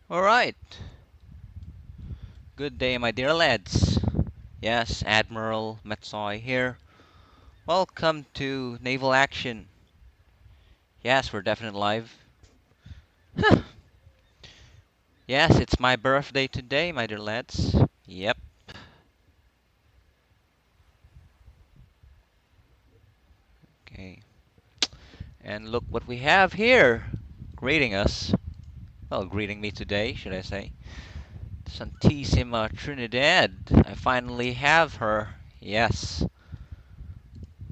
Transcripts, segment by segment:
Alright, good day my dear lads. Yes, Admiral Mattsoy here. Welcome to Naval Action. Yes, we're definitely live. Yes, it's my birthday today, my dear lads. Yep. Okay. And look what we have here. Greeting us. Well, greeting me today, should I say. Santissima Trinidad. I finally have her. Yes.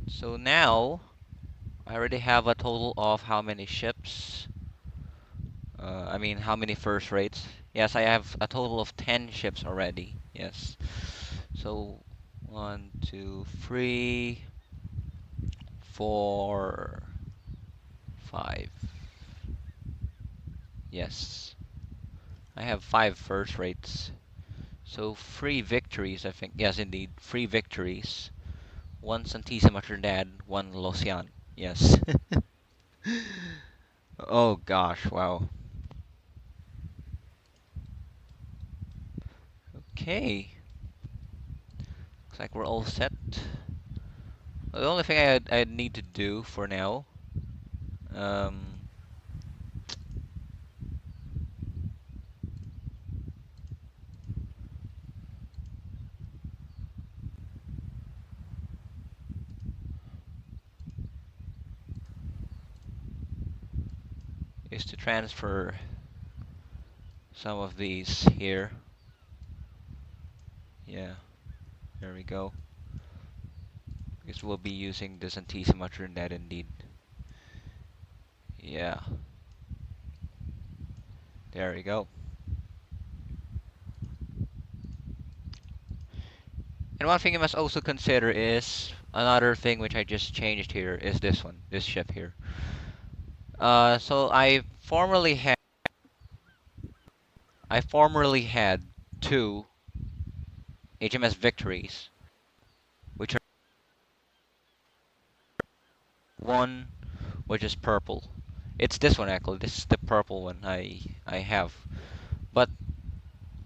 So now, I already have a total of how many ships? How many first rates? Yes, I have a total of 10 ships already. Yes. So, one, two, three, four, five. Yes. I have 5 first rates. So, 3 victories, I think. Yes, indeed. 3 victories. 1 Santissima Trinidad, 1 Locian. Yes. Oh gosh, wow. Okay. Looks like we're all set. The only thing I need to do for now, um, is to transfer some of these here. Yeah, there we go. Because we'll be using the Santissima Trinidad indeed. Yeah, there we go. And one thing you must also consider is another thing which I just changed here is this one, this ship here. So I formerly had 2 HMS Victories, which are one which is purple. It's this one actually. This is the purple one I have. But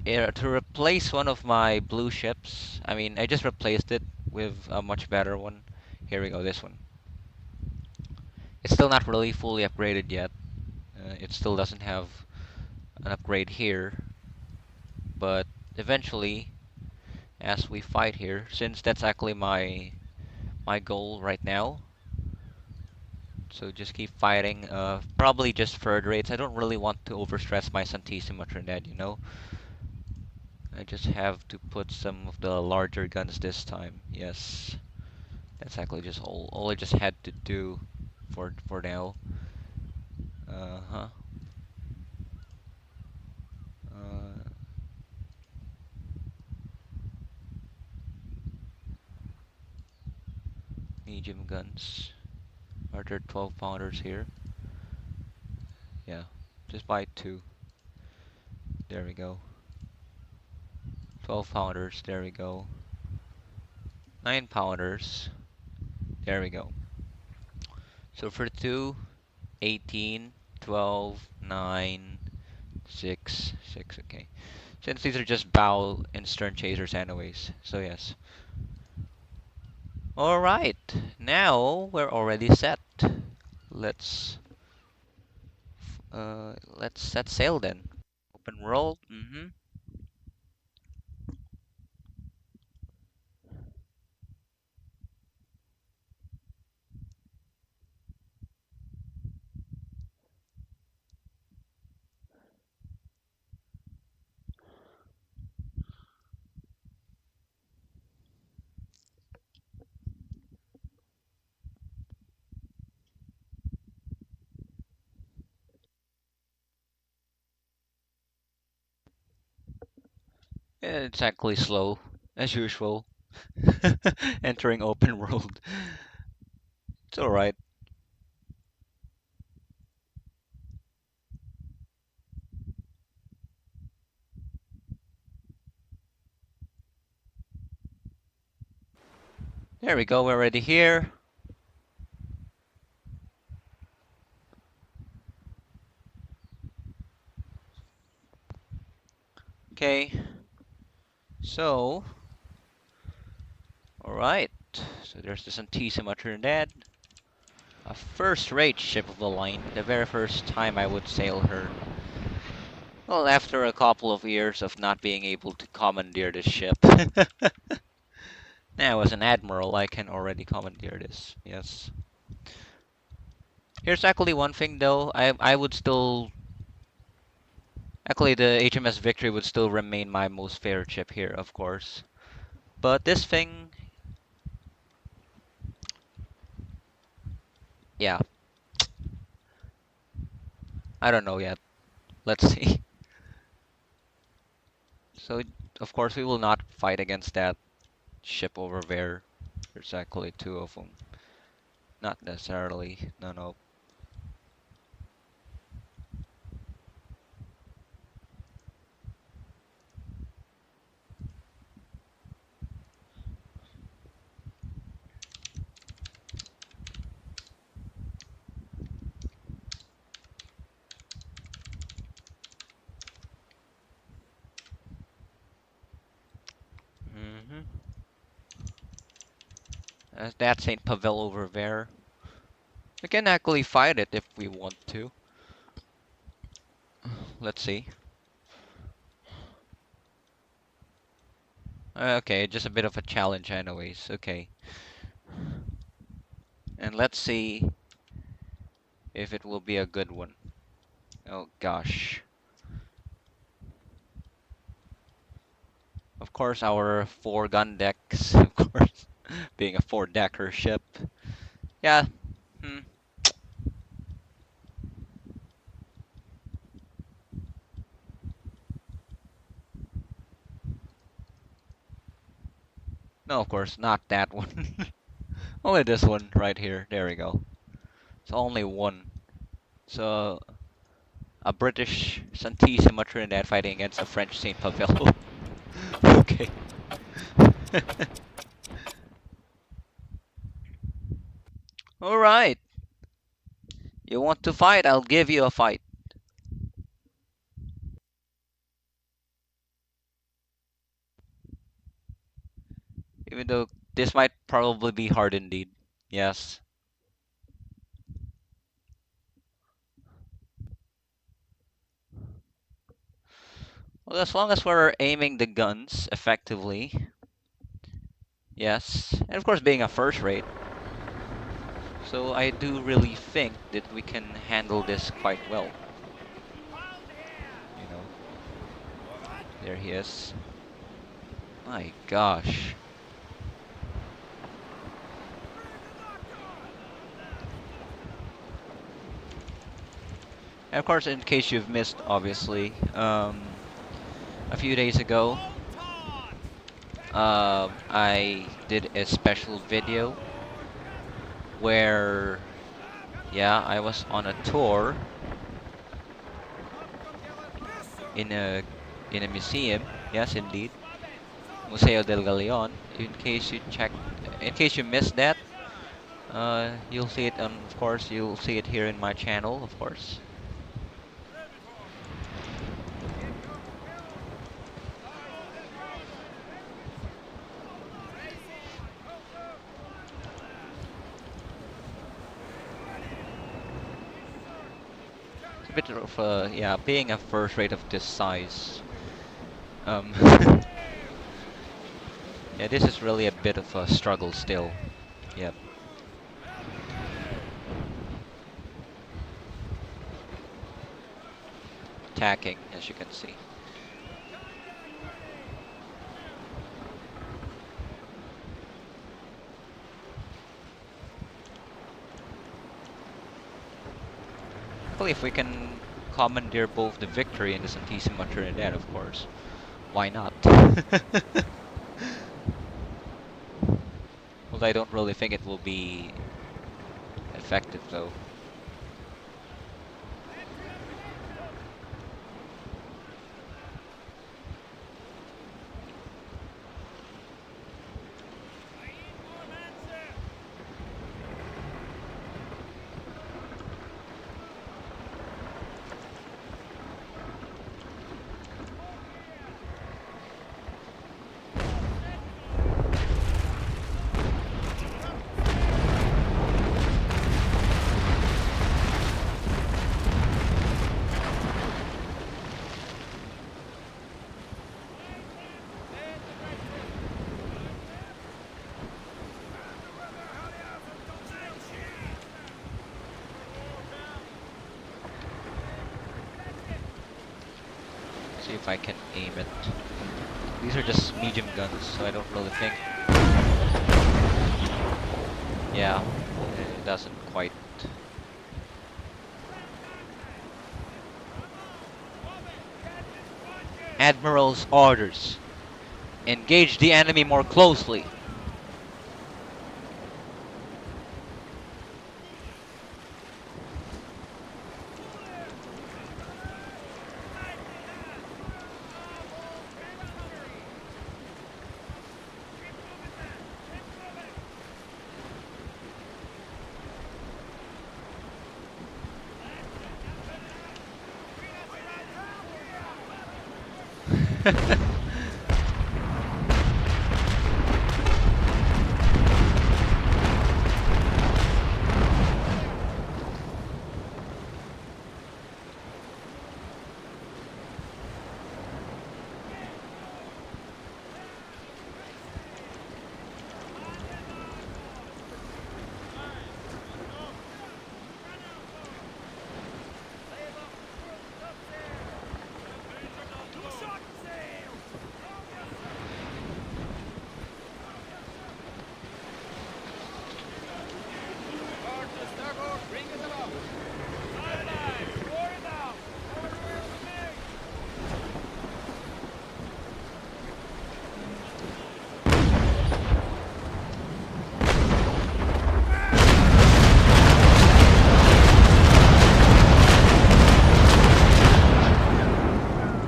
to replace one of my blue ships, I just replaced it with a much better one. Here we go, this one. It's still not really fully upgraded yet. It still doesn't have an upgrade here, but eventually, as we fight here, since that's actually my goal right now, so just keep fighting. Probably just third rates. I don't really want to overstress my Santissima Trinidad, you know. I just have to put some of the larger guns this time. Yes, that's actually just all I just had to do for now. Uh-huh. Uh, Medium guns. Are there 12 pounders here? Yeah, just buy 2. There we go. 12 pounders. There we go. 9 pounders. There we go. So for 2, 18, 12, 9, 6, 6. Okay. Since these are just bow and stern chasers anyways. So yes. Alright. Now we're already set. Let's let's set sail then. Open world. It's actually slow, as usual. Entering open world. It's alright. There we go, we're already here. Okay. So, alright. So there's the Santissima Trinidad. A first-rate ship of the line. The very first time I would sail her. Well, after a couple of years of not being able to commandeer this ship. Now, as an Admiral, I can already commandeer this. Yes. Here's actually one thing, though. I would still... Actually, the HMS Victory would still remain my most favorite ship here, of course. But this thing... Yeah. I don't know yet. Let's see. So, of course, we will not fight against that ship over there. There's actually two of them. Not necessarily. No, no. Mm-hmm. That's St. Pavel over there. We can actually fight it if we want to. Let's see. Okay, just a bit of a challenge anyways. Okay. And let's see if it will be a good one. Oh gosh. Of course, our 4-gun decks, of course, being a 4-decker ship. Yeah. Hmm. No, of course, not that one. Only this one right here. There we go. It's only one. So, a British Santissima Trinidad fighting against a French Saint Pavel. Okay. Alright. You want to fight? I'll give you a fight. Even though this might probably be hard indeed. Yes. Well, as long as we're aiming the guns effectively. Yes. And of course being a first rate. So I do really think that we can handle this quite well. You know. There he is. My gosh. And of course, in case you've missed, obviously, a few days ago, I did a special video where, yeah, I was on a tour in a museum. Yes, indeed, Museo del Galeon. In case you missed that, you'll see it. Of course, you'll see it here in my channel, of course. It's a bit of yeah, being a first rate of this size. Yeah, this is really a bit of a struggle still. Yep. Attacking, as you can see. Well, if we can commandeer both the Victory and the Santissima Trinidad, of course. Why not? Well, I don't really think it will be effective, though. see if I can aim it. These are just medium guns, so I don't really think. Yeah, it doesn't quite. Admiral's orders. Engage the enemy more closely.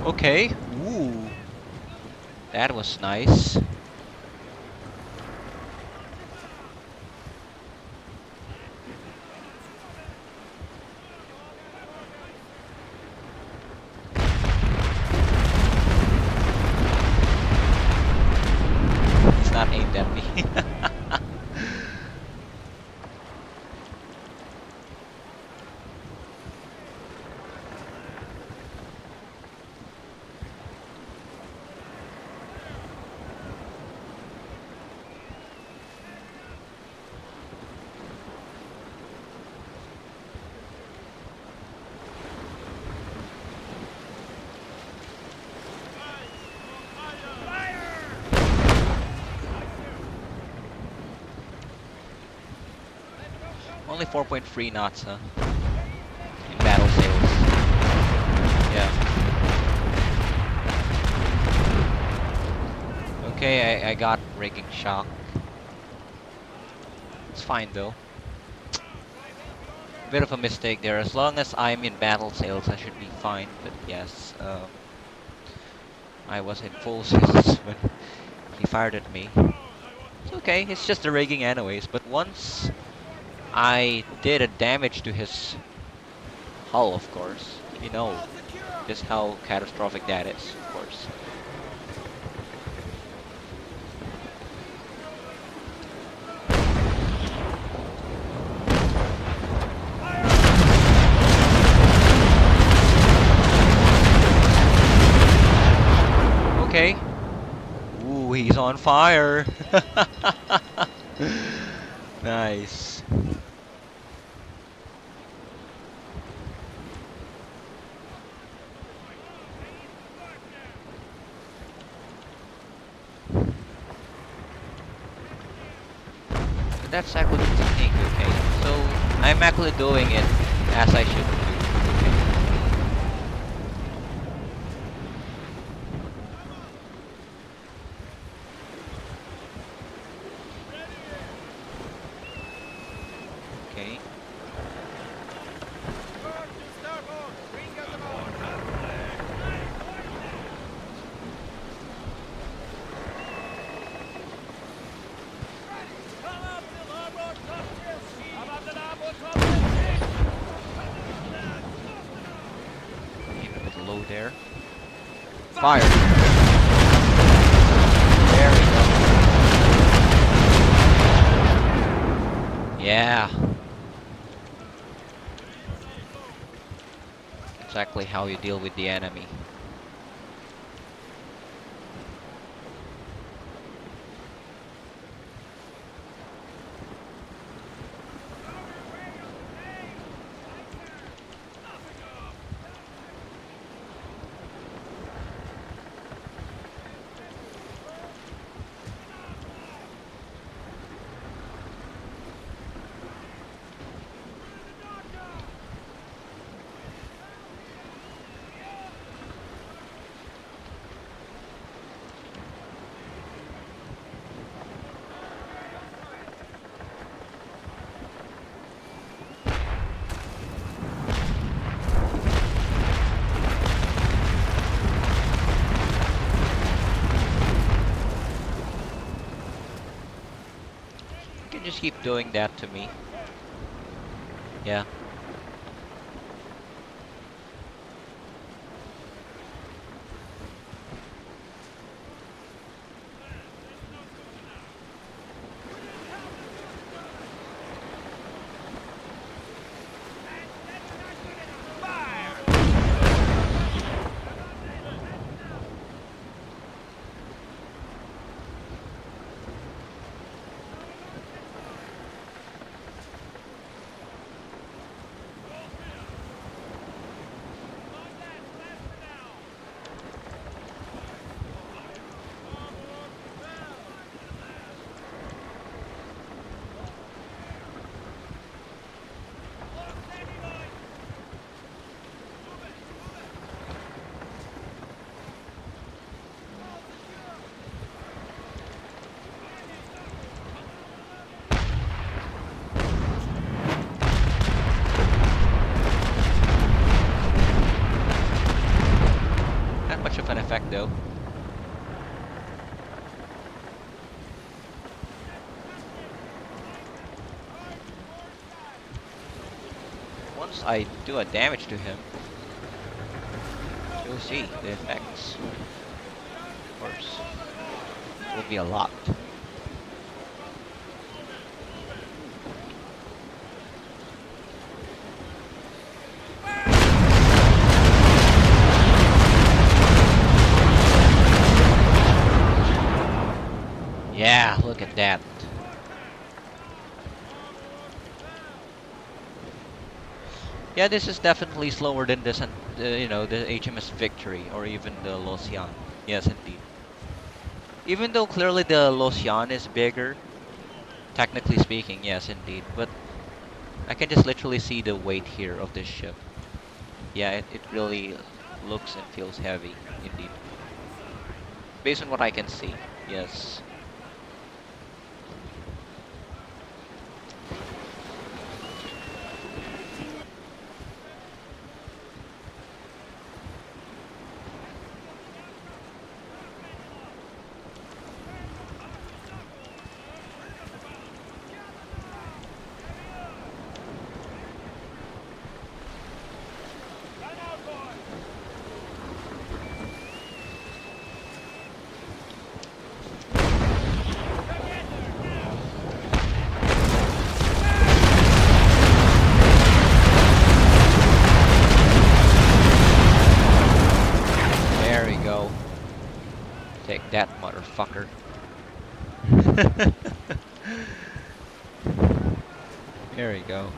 Okay. Ooh. That was nice. He's not aimed at me. Only 4.3 knots, huh? In battle sails. Yeah. Okay, I got rigging shock. It's fine though. Bit of a mistake there. As long as I'm in battle sails, I should be fine. But yes, I was in full sails when he fired at me. It's okay. It's just the rigging anyways. But once I did a damage to his hull, of course, you know just how catastrophic that is, of course. Okay. Ooh, he's on fire. Nice. That's actually the technique, okay? So I'm actually doing it as I should do. Okay. Aim a bit low there. Fire! There we go. Yeah. Exactly how you deal with the enemy. keep doing that to me. Yeah. Not much of an effect though. Once I do a damage to him, you'll see the effects. Of course, it will be a lot. Yeah, look at that. Yeah, this is definitely slower than the the HMS Victory or even the L'Océan. Yes, indeed. Even though clearly the L'Océan is bigger, technically speaking, yes, indeed. But I can just literally see the weight here of this ship. Yeah, it really looks and feels heavy, indeed. Based on what I can see, yes. There we go. Take that, motherfucker. There we go.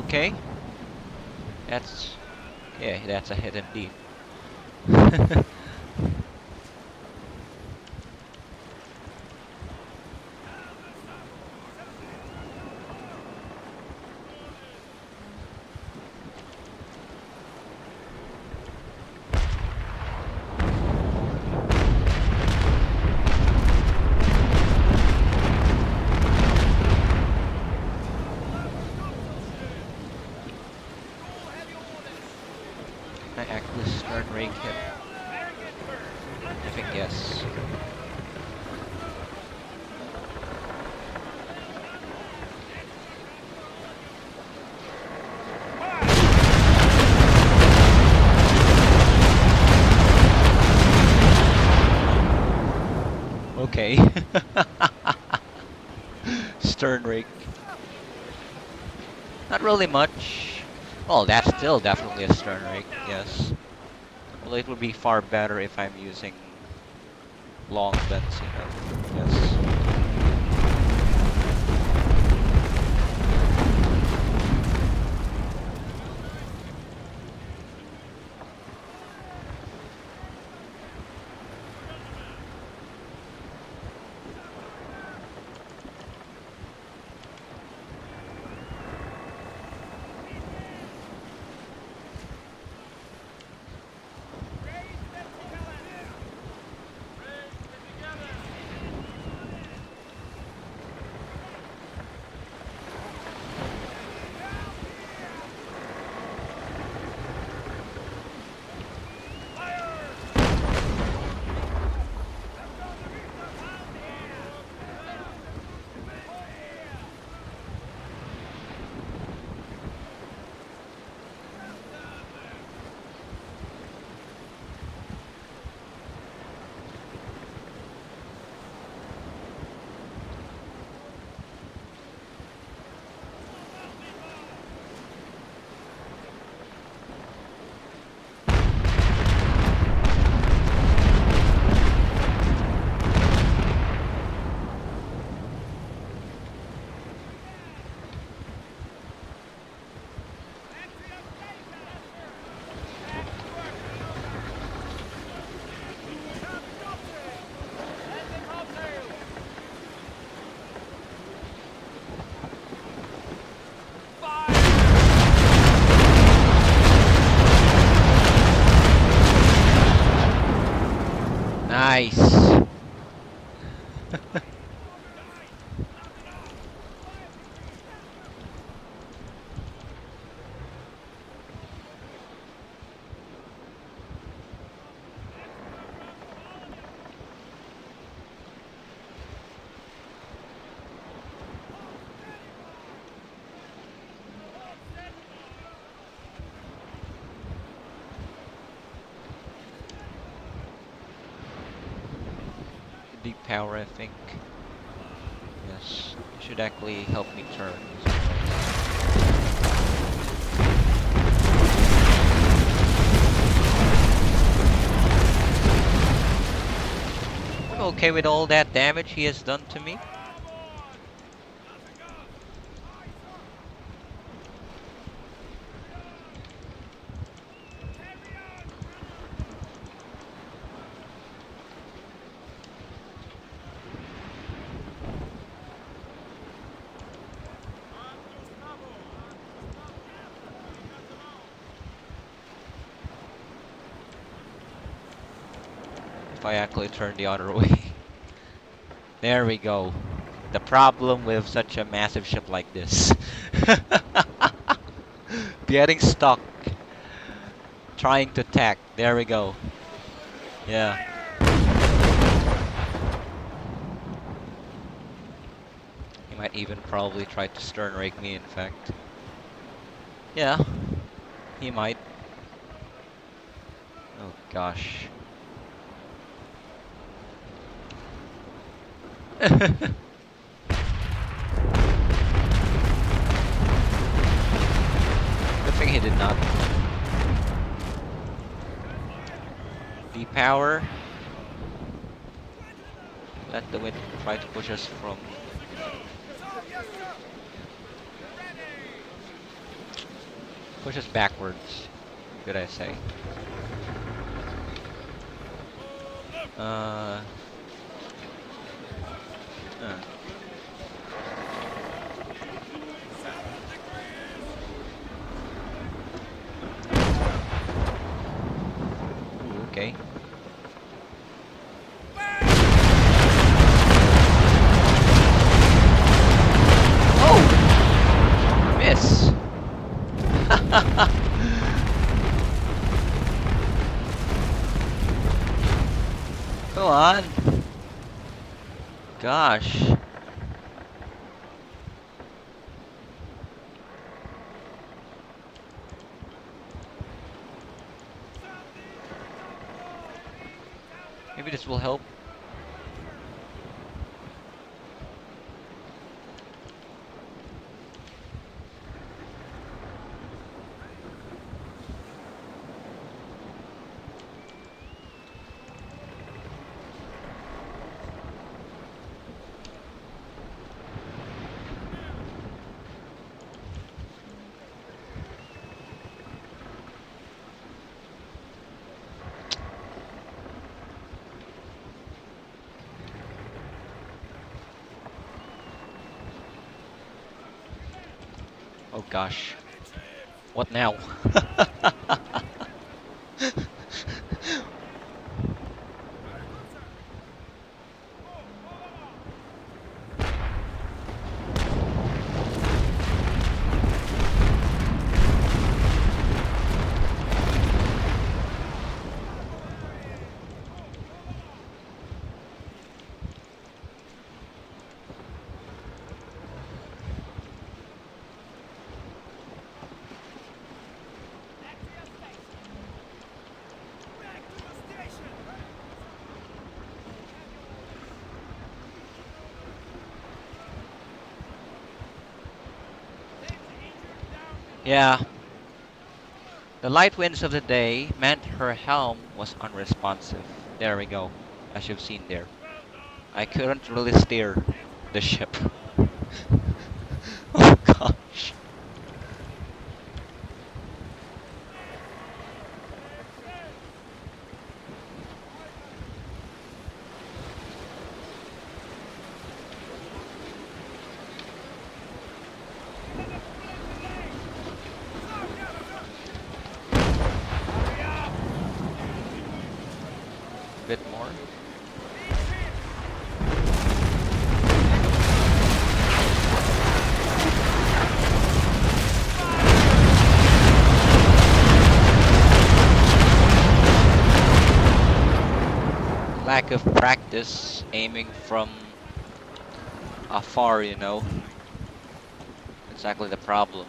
Okay. That's a hit indeed. Can I actually stern rake him? I think yes. Okay. Stern rake. Not really much. Well, that's still definitely a stern rake, yes. Well, it would be far better if I'm using long bends, Yes. power, I think. Yes, it should actually help me turn. I'm okay with all that damage he has done to me. If I actually turn the other way. There we go. The problem with such a massive ship like this. Getting stuck. Trying to tack. There we go. Yeah. He might even probably try to stern rake me, in fact. Yeah. He might. Oh gosh. Good thing he did not. Depower. Let the wind try to push us from... Push us backwards. Could I say? Uh... Ooh, okay. Oh! Miss! Come on! Gosh. Maybe this will help. Oh gosh. What now? Yeah. The light winds of the day meant her helm was unresponsive. There we go, as you've seen there. I couldn't really steer the ship. Oh gosh. Bit more. Lack of practice aiming from afar, you know. Exactly the problem.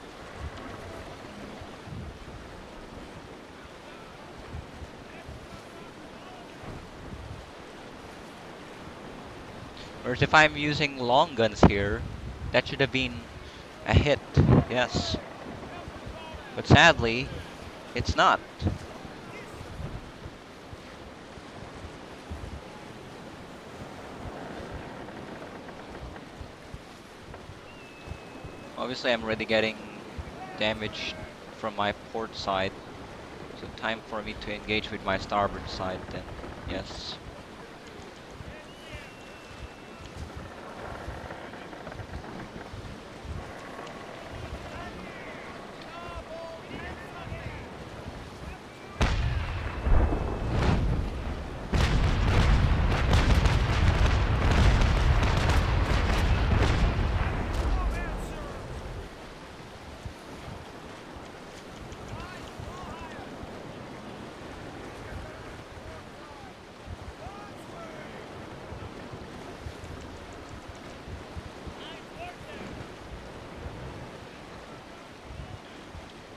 Whereas if I'm using long guns here, that should have been a hit, yes. But sadly, it's not. Obviously, I'm already getting damage from my port side. So time for me to engage with my starboard side then, yes.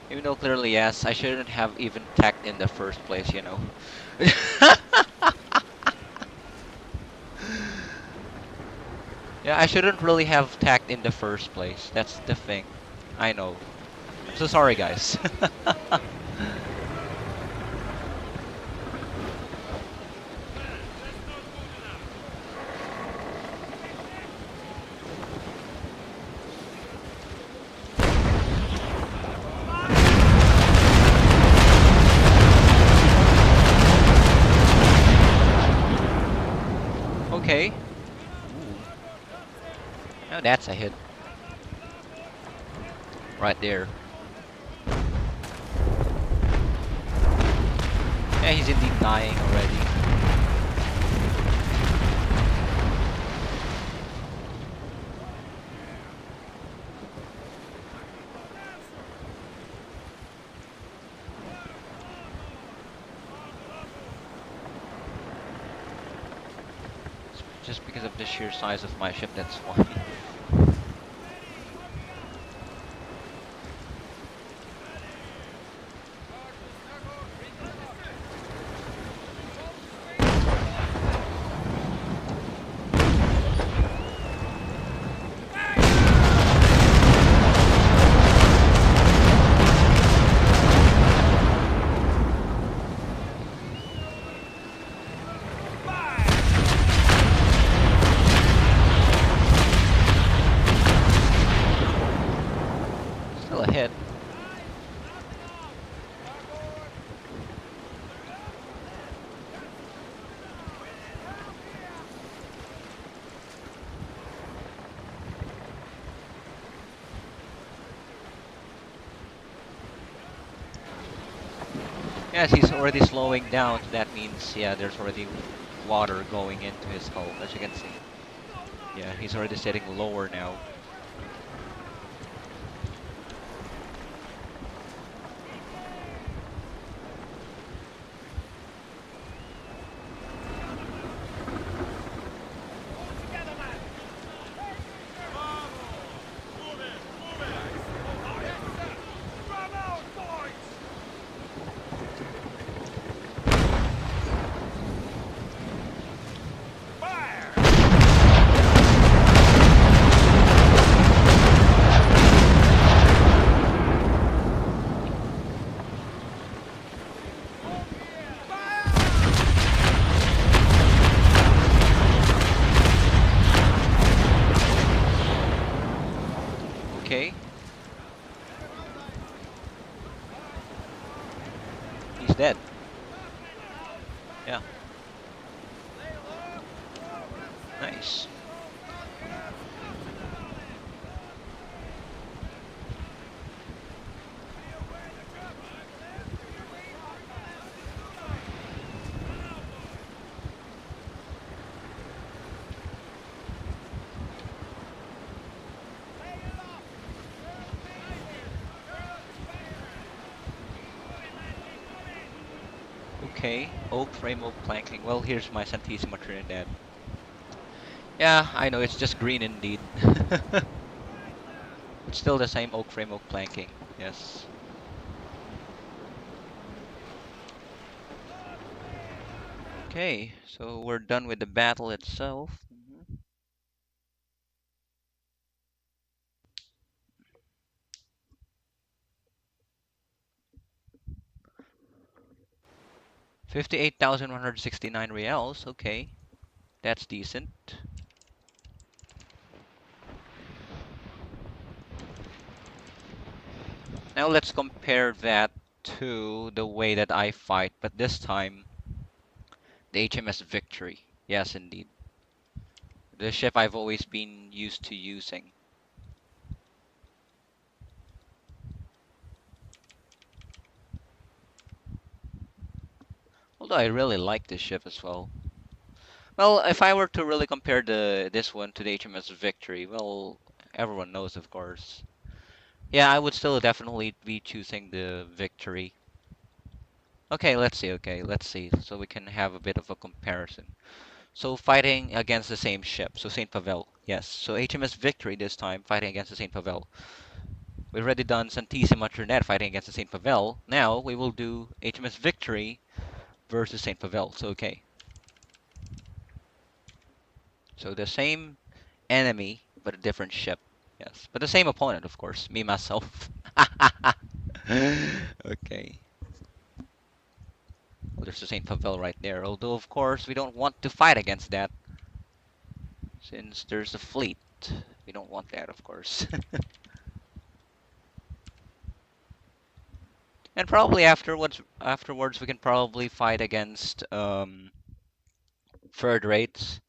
Even though clearly, yes, I shouldn't have even tacked in the first place, you know. Yeah, I shouldn't really have tacked in the first place. That's the thing. I know. I'm so sorry, guys. Okay. Ooh. Now that's a hit. Right there. Yeah, he's indeed dying already. Just because of the sheer size of my ship, that's why. Still a hit. Yes, he's already slowing down, so that means, yeah, there's already water going into his hull, as you can see. Yeah, he's already sitting lower now. Okay. He's dead. Yeah. Nice. Okay. Oak frame, oak planking. Well, here's my Santissima Trinidad. Yeah, I know, it's just green indeed. It's still the same oak frame, oak planking. Yes. Okay, so we're done with the battle itself. 58,169 reals. Okay, that's decent. Now let's compare that to the way that I fight, but this time the HMS Victory. Yes, indeed. The ship I've always been used to using. Although I really like this ship as well. Well, if I were to really compare this one to the HMS Victory, well, everyone knows, of course. Yeah, I would still definitely be choosing the Victory. Okay, let's see. Okay, let's see. So we can have a bit of a comparison. So fighting against the same ship. So Saint Pavel. Yes. So HMS Victory this time fighting against the Saint Pavel. We've already done Santissima Trinidad fighting against the Saint Pavel. Now we will do HMS Victory versus Saint Pavel. So okay. So the same enemy, but a different ship. Yes. But the same opponent, of course. Me, myself. Okay. Well, there's the St. Pavel right there. Although, of course, we don't want to fight against that. Since there's a fleet. We don't want that, of course. And probably afterwards we can probably fight against third rates.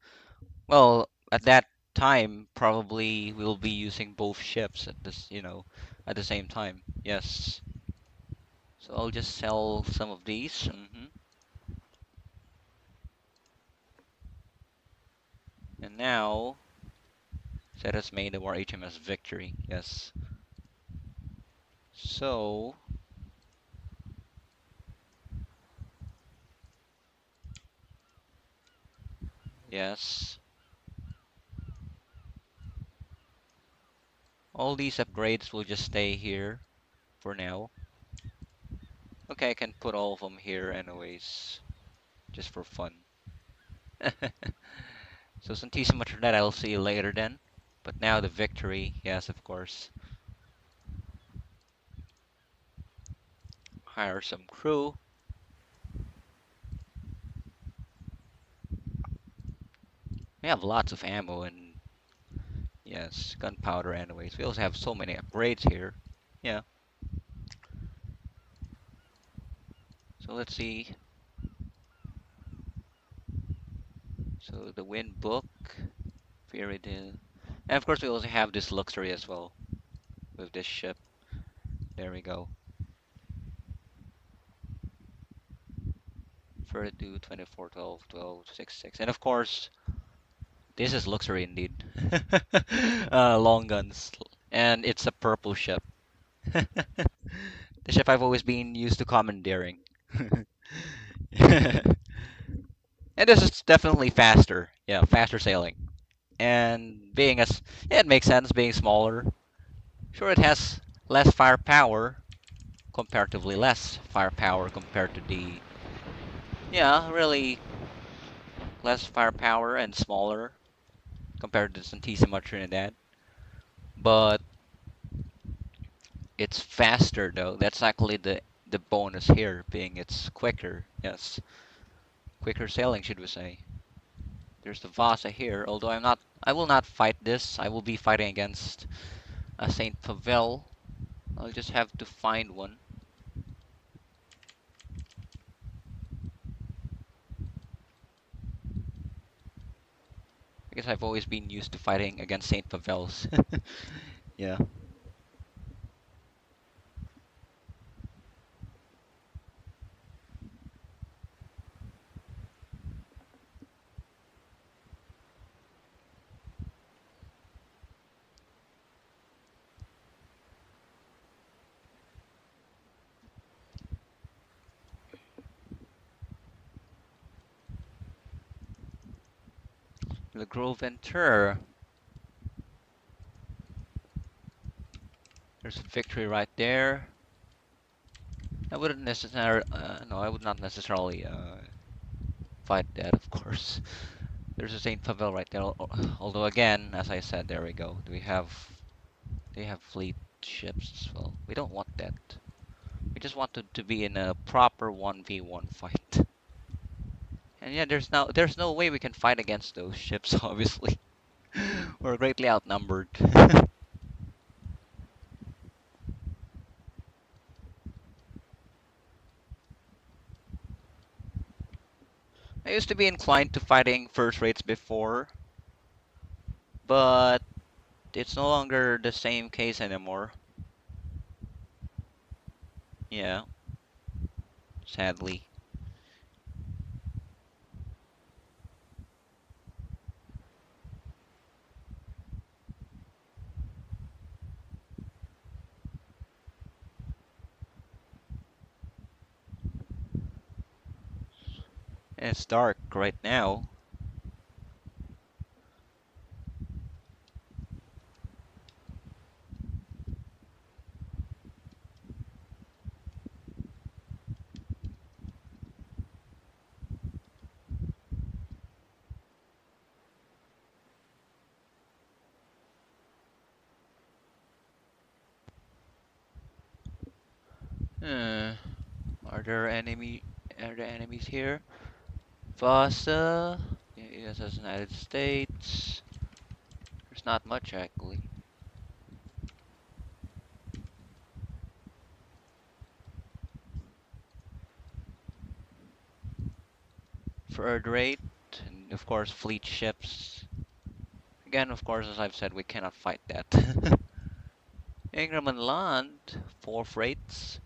Well, at that time, probably we'll be using both ships at at the same time. Yes. So I'll just sell some of these. And now, set us made our HMS Victory. Yes. So, yes. All these upgrades will just stay here for now. Okay, I can put all of them here anyways, just for fun. So Santissima Trinidad, I'll see you later then. But now the Victory, yes, of course. Hire some crew. We have lots of ammo and, yes, gunpowder anyways. We also have so many upgrades here. Yeah. So let's see. So the Wind Book, Fairy Tale. And of course we also have this luxury as well with this ship. There we go. 32, 24, 12, 12, 6, 6. And of course, this is luxury indeed. Long guns. And it's a purple ship. The ship I've always been used to commandeering. And this is definitely faster. Yeah, faster sailing. And being as yeah, it makes sense being smaller. Sure, it has less firepower, comparatively less firepower compared to the yeah, really less firepower and smaller compared to Santissima Trinidad. But it's faster though. That's actually the bonus here, being it's quicker. Yes, quicker sailing, should we say? There's the Vasa here. Although I will not fight this. I will be fighting against a Saint Pavel. I'll just have to find one. I guess I've always been used to fighting against Saint Pavels. Yeah. Le Gros Venture. There's a Victory right there. I wouldn't necessarily, no, I would not necessarily fight that, of course. There's a Saint Pavel right there. Although again, as I said, there we go. They have fleet ships as well. We don't want that. We just want to be in a proper 1v1 fight. And yeah, there's no way we can fight against those ships, obviously. We're greatly outnumbered. I used to be inclined to fighting first rates before, but it's no longer the same case anymore. Yeah, sadly. And it's dark right now. Uh, are there enemy? Are there enemies here? Vasa, USS United States. There's not much actually. Third rate, and of course fleet ships. Again, of course, as I've said, we cannot fight that. Ingram and Land, fourth rates.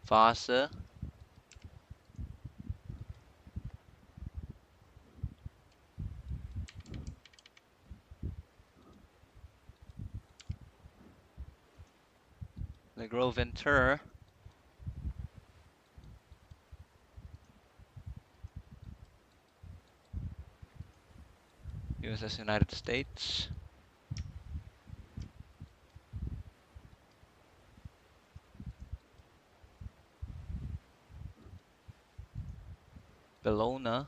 Vasa, the Grove Ventura, USS United States. Bellona,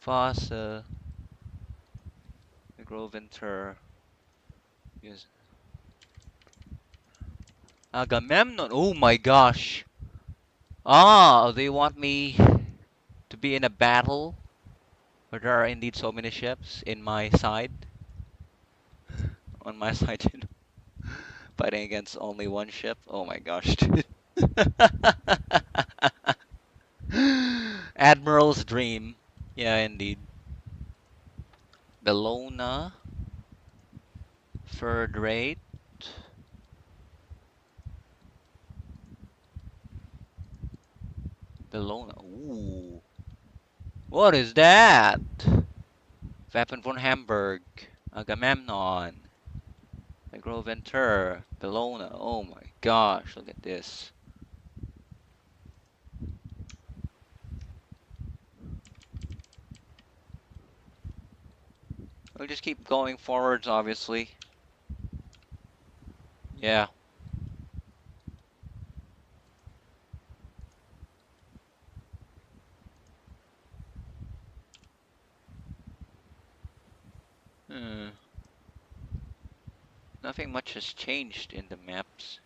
Vasa, the Grove Ventura. Yes. Agamemnon. Oh my gosh. Ah, they want me to be in a battle where there are indeed so many ships in my side. On my side, fighting against only one ship. Oh my gosh, dude. Admiral's dream. Yeah, indeed. Bellona, third rate. Bellona. Ooh. What is that? Waffen von Hamburg. Agamemnon. The Ventur. Bellona. Oh my gosh, look at this. We'll just keep going forwards, obviously. Yeah. Hmm. Nothing much has changed in the maps.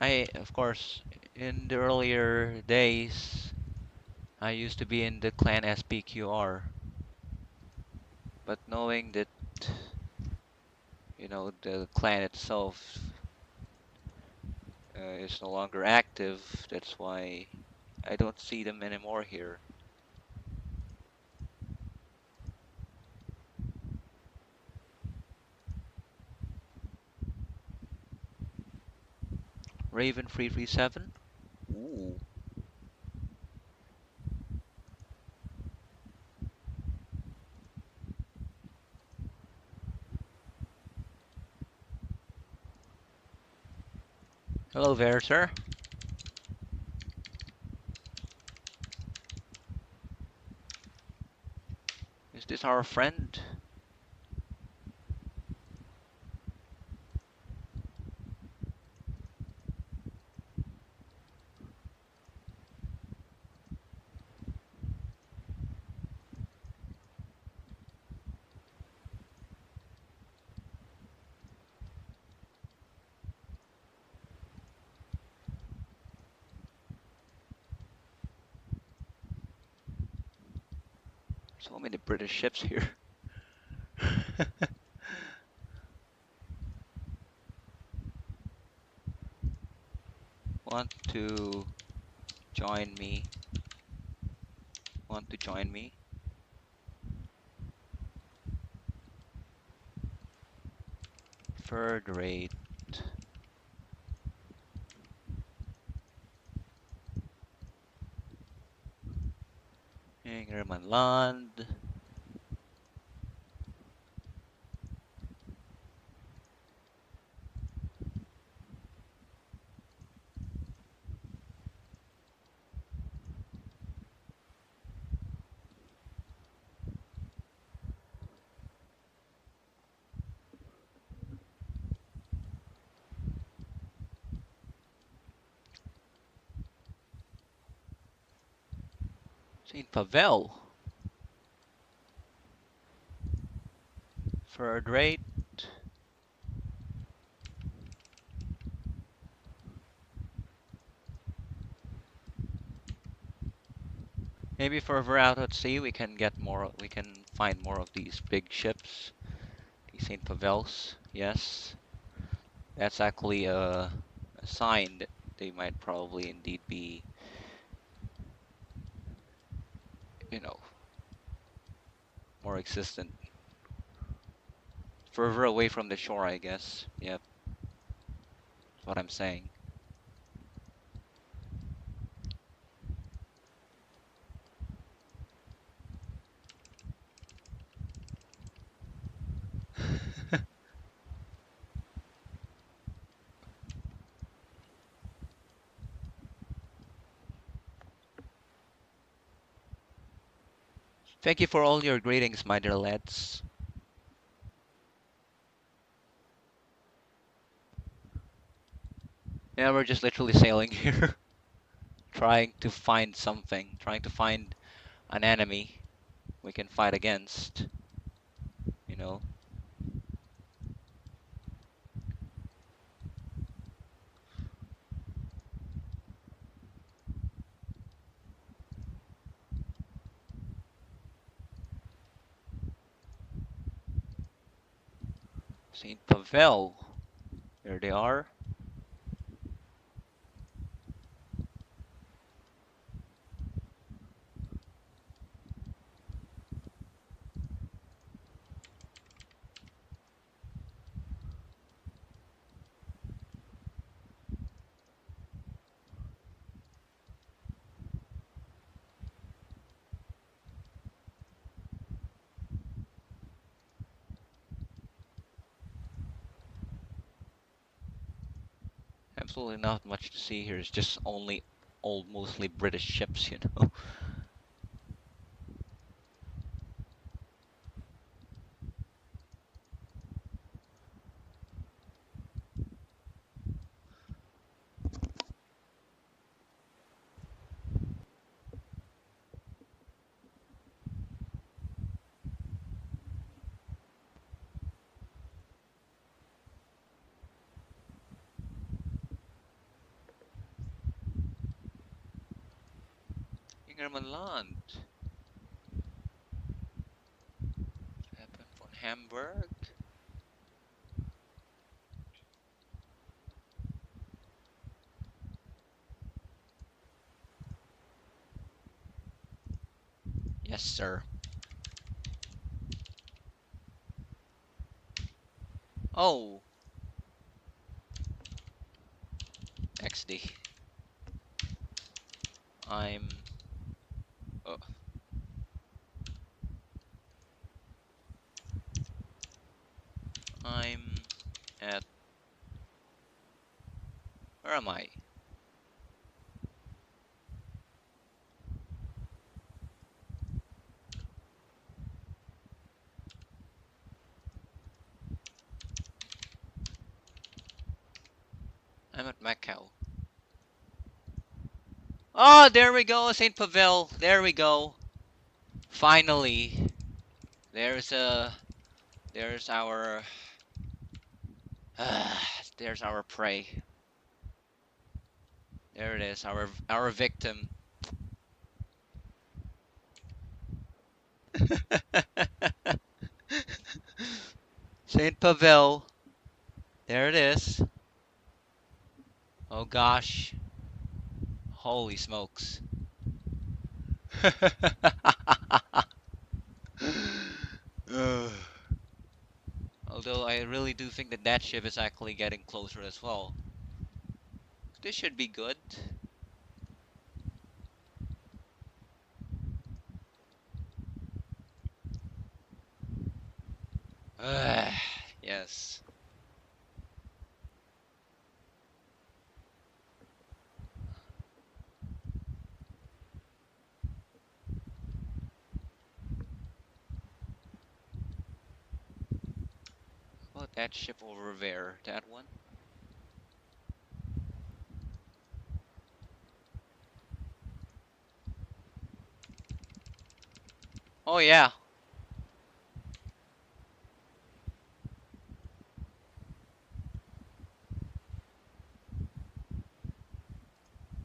Of course, in the earlier days, I used to be in the clan SPQR. But knowing that, the clan itself is no longer active, that's why I don't see them anymore here. Raven 337. Ooh. Hello there, sir. this our friend? So many British ships here. Want to join me? Want to join me? Third rate. Ingerman Land. Saint Pavel. Third rate. Maybe further out at sea we can get more. We can find more of these big ships. These Saint Pavels. Yes, that's actually a sign that they might probably indeed be, you know, more existent. Further away from the shore, I guess. Yep, that's what I'm saying. Thank you for all your greetings, my dear lads. Yeah, we're just literally sailing here, trying to find something, trying to find an enemy we can fight against, you know. Saint Pavel. There they are. Absolutely not much to see here. It's just only old, mostly British ships, you know. Ingerman Land. Happen von Hamburg. Yes, sir. Oh, XD. I'm. Oh, I'm at. Where am I? Damn it, Macau. Oh, there we go, St. Pavel. There we go. Finally. There's there's our there's our prey. There it is, our victim. St. Pavel. There it is. Oh gosh. Holy smokes. Although I really do think that that ship is actually getting closer as well. This should be good. Yes. How about that ship over there? That one? Oh yeah.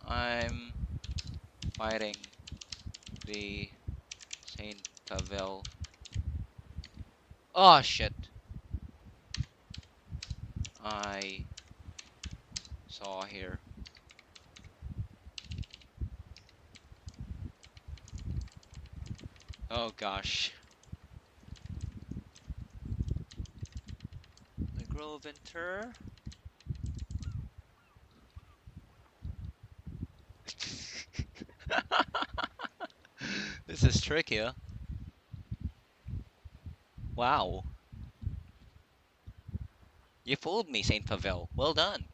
I'm fighting the Saint Pavel. Oh shit. I saw here. Oh gosh. The Groventer. This is tricky, huh? Wow. You fooled me, Saint Pavel. Well done.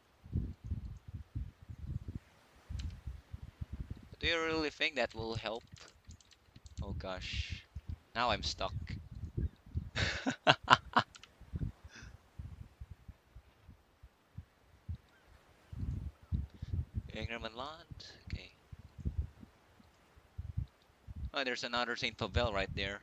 Do you really think that will help? Oh gosh. Now I'm stuck. Ingram and Land. Okay. Oh, there's another Saint Pavel right there.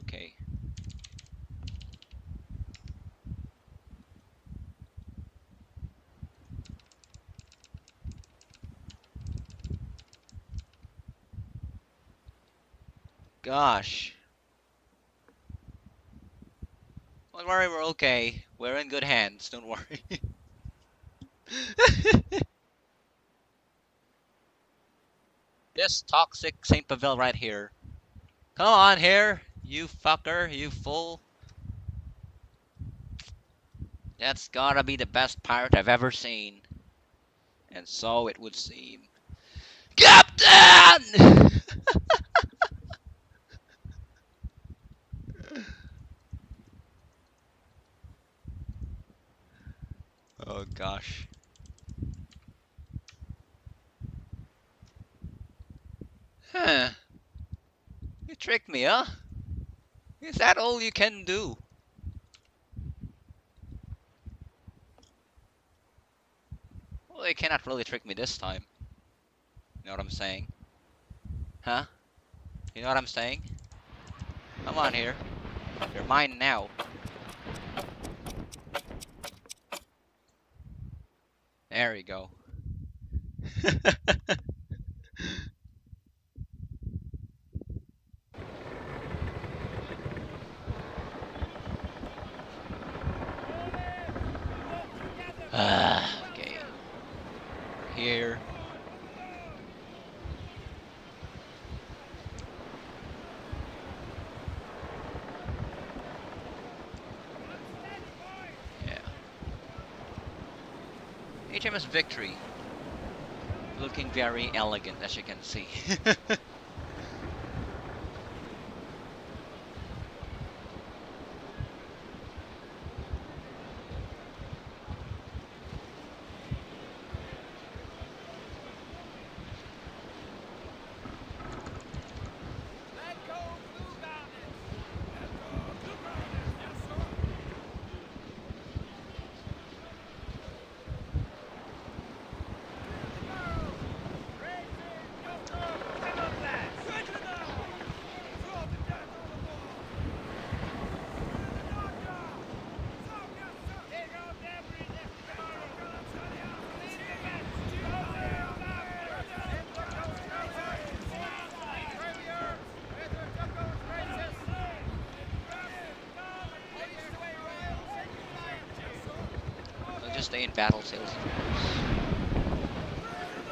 Okay. Gosh. Don't worry, we're okay. We're in good hands, don't worry. This toxic Saint Pavel right here. Come on here, you fucker, you fool. That's gotta be the best pirate I've ever seen. And so it would seem. Captain! Oh gosh. Huh. You tricked me, huh? Is that all you can do? Well, they cannot really trick me this time. You know what I'm saying? Huh? You know what I'm saying? Come on here. You're mine now. There we go. Okay. Here. Yeah. HMS Victory. Looking very elegant, as you can see. just stay in battle sails, of course.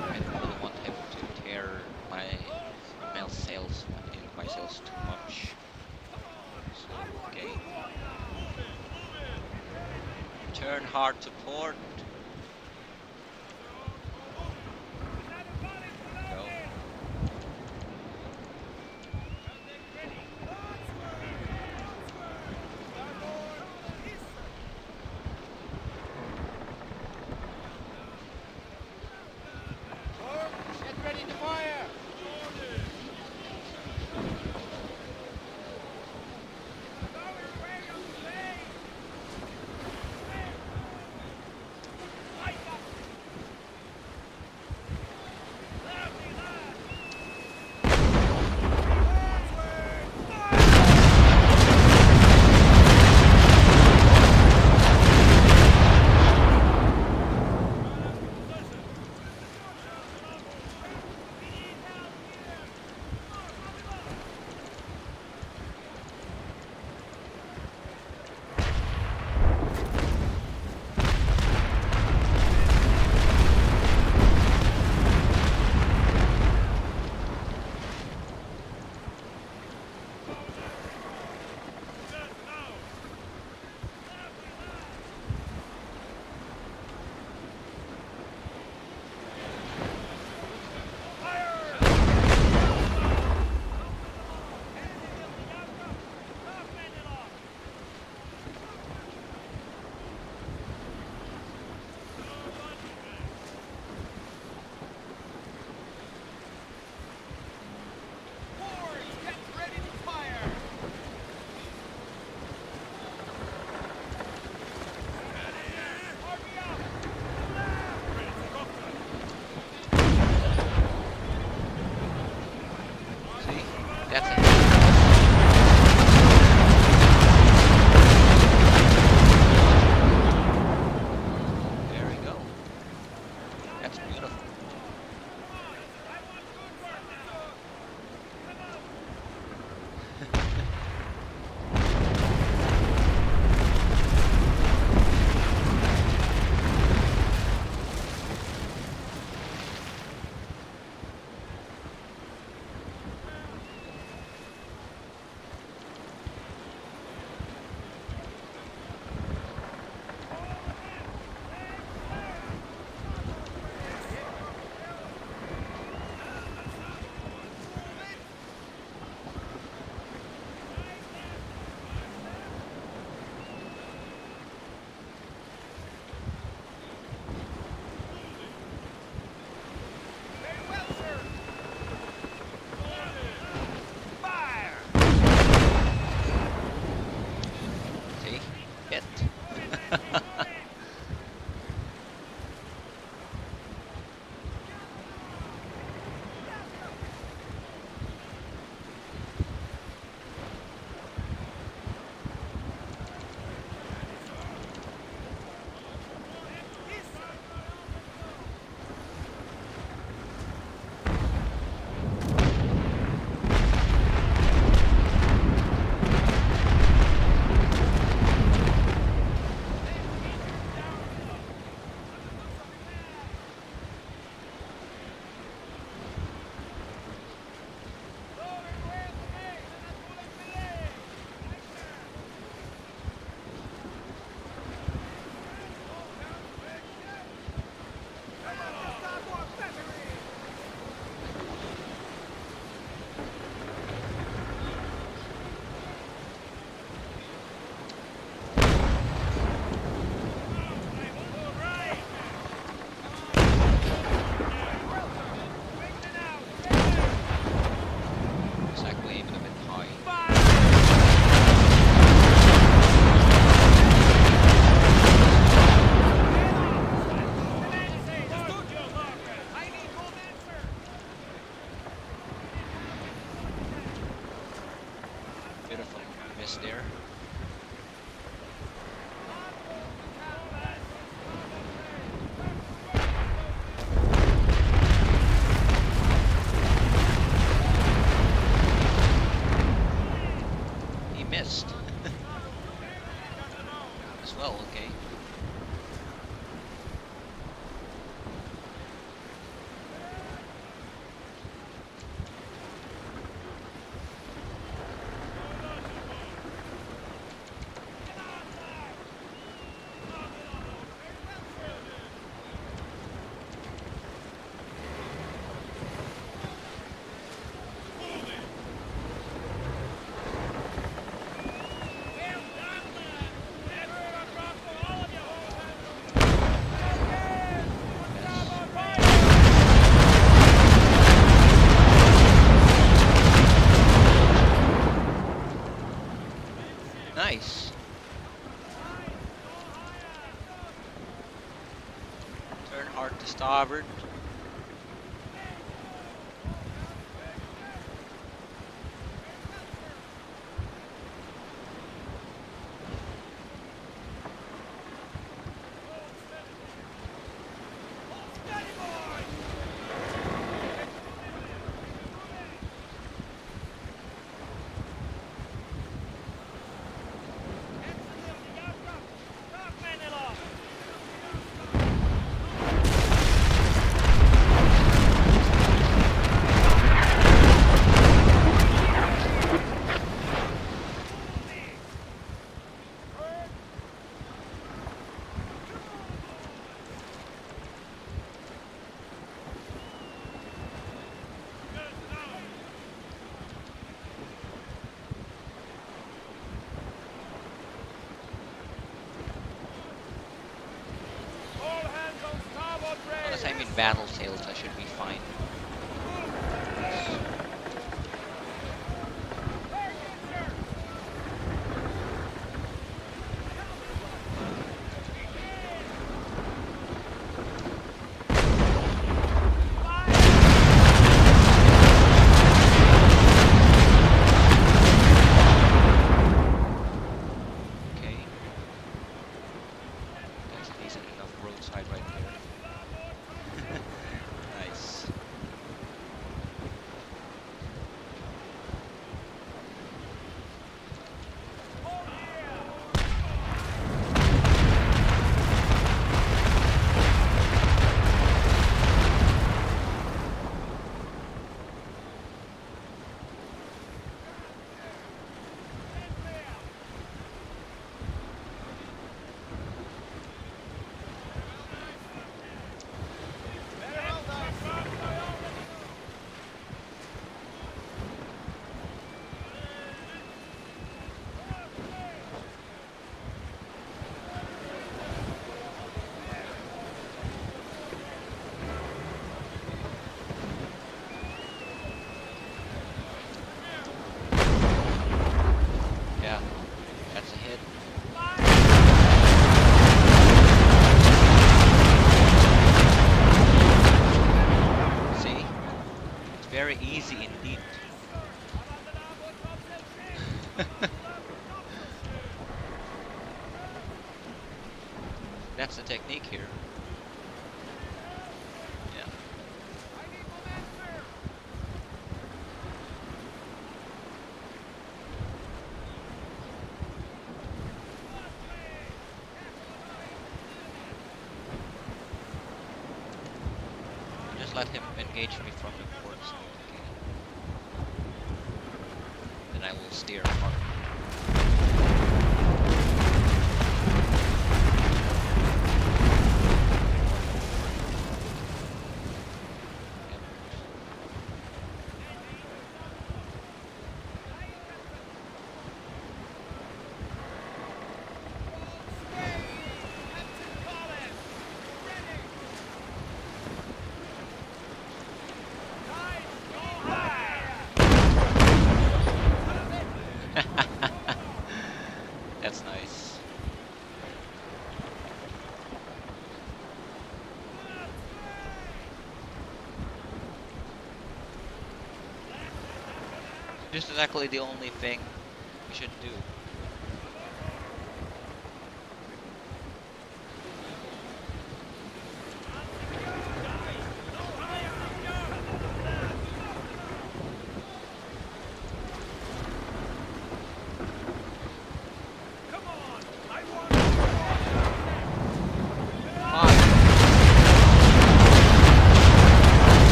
I don't really want him to tear my sails, my sails too much. So okay, turn hard to port. Go. Get ready to fire! See, that's it. There we go. That's beautiful. See? Hit. Exactly, aiming a bit high. Beautiful miss there. He missed. As well, okay. To starboard. Unless I'm in battle sails, I should be fine. Okay. That's a decent enough roadside right there. Nice. Yeah, that's a hit. See? It's very easy indeed. That's the technique here. Yeah. Just let him engage me from the port side. Okay. Then I will steer apart. That's nice. Just exactly the only thing we should do.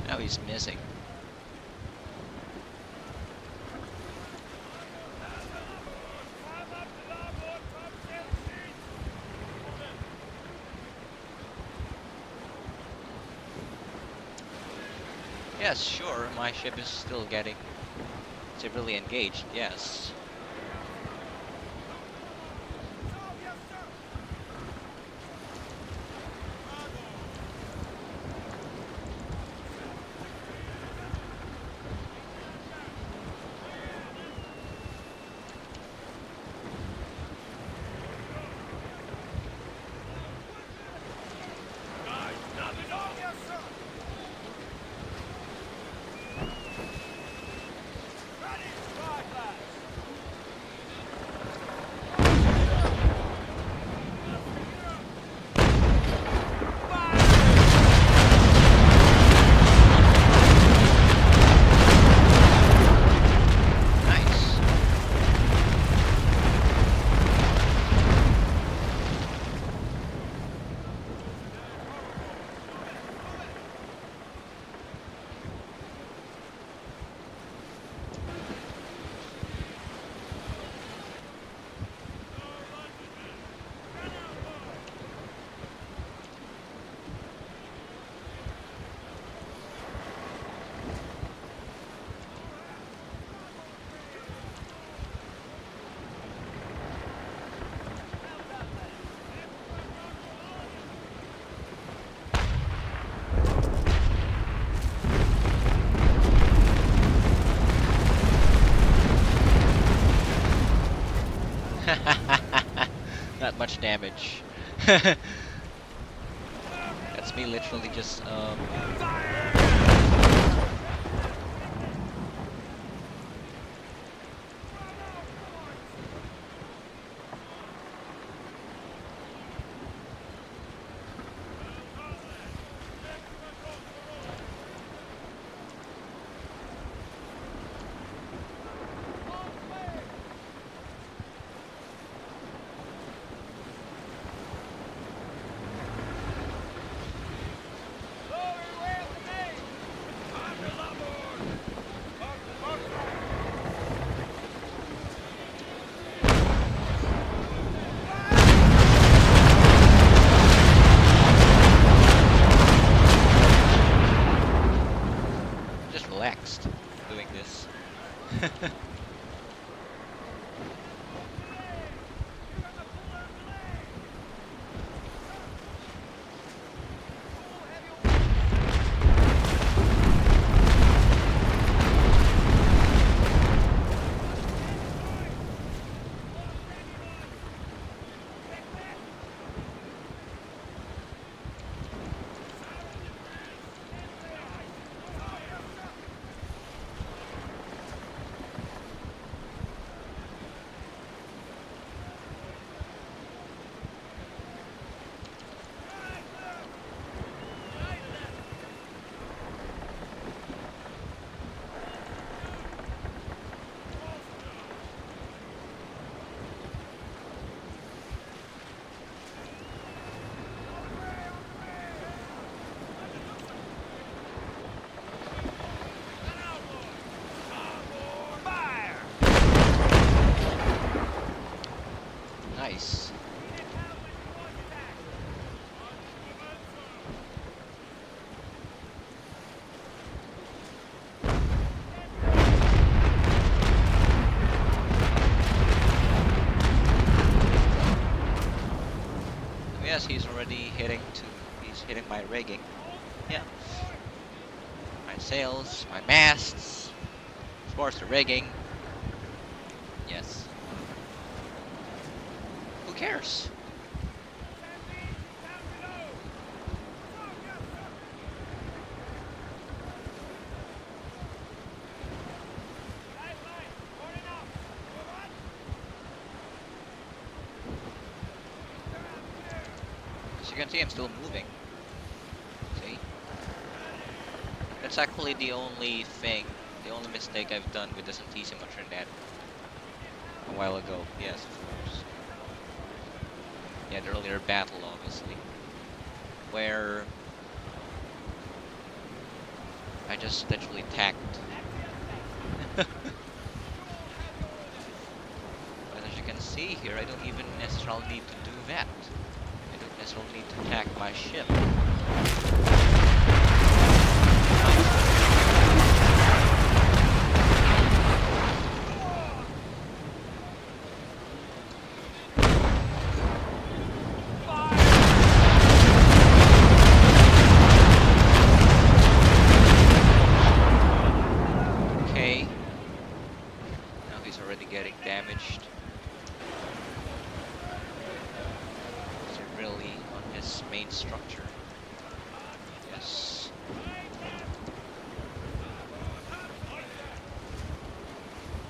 Now he's missing. Yes, sure, my ship is still getting severely engaged, yes. much damage. That's me literally just just relaxed doing this. Nice. Yes, he's hitting my rigging. Yeah. My sails, my masts, of course the rigging. Yes. Who cares? As you can see, I'm still moving. See? That's actually the only mistake I've done with the Santissima Trinidad a while ago. Yes, of course. Yeah, the earlier battle, obviously, where I just literally tacked. But as you can see here, I don't even necessarily need to do that. I don't necessarily need to tack my ship. Damaged severely on his main structure. Yes.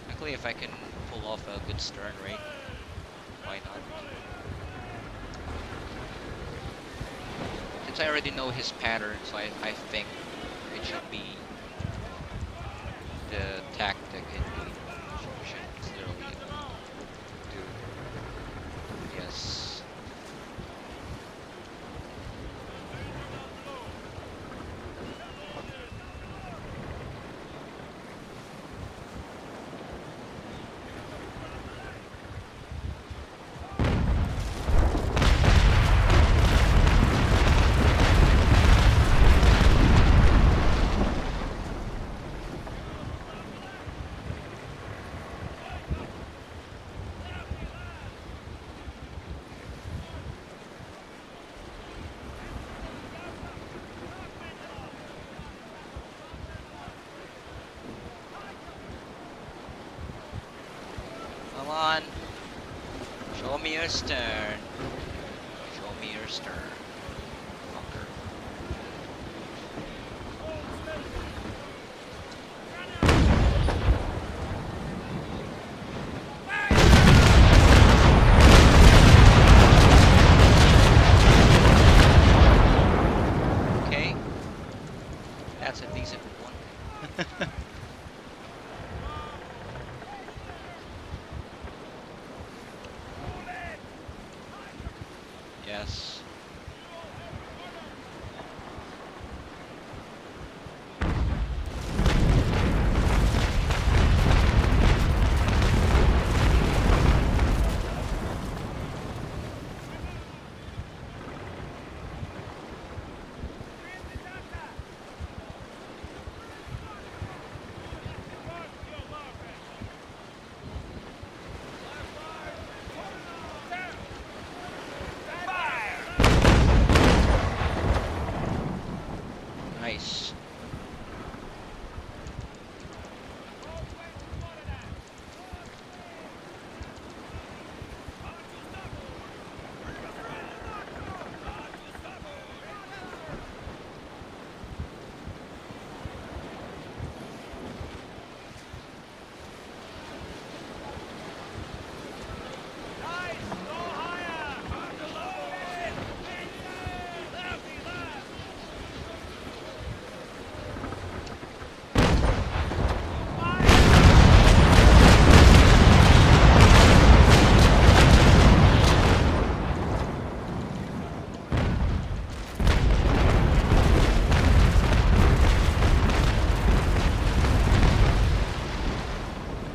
Luckily, if I can pull off a good stern rate, why not? Since I already know his pattern, so I think it should be the tactic indeed. Should clearly do. Yes. Come on. Show me your stern. your stern. Fucker. Okay. That's a decent one. Yes. Nice.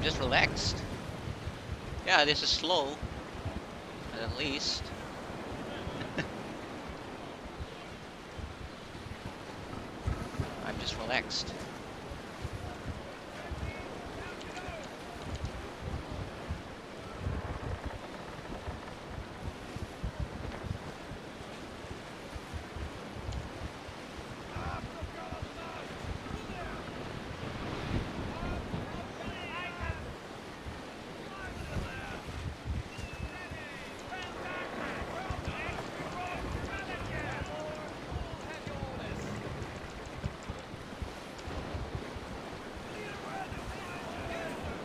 Just relaxed. Yeah, this is slow, at least. I'm just relaxed.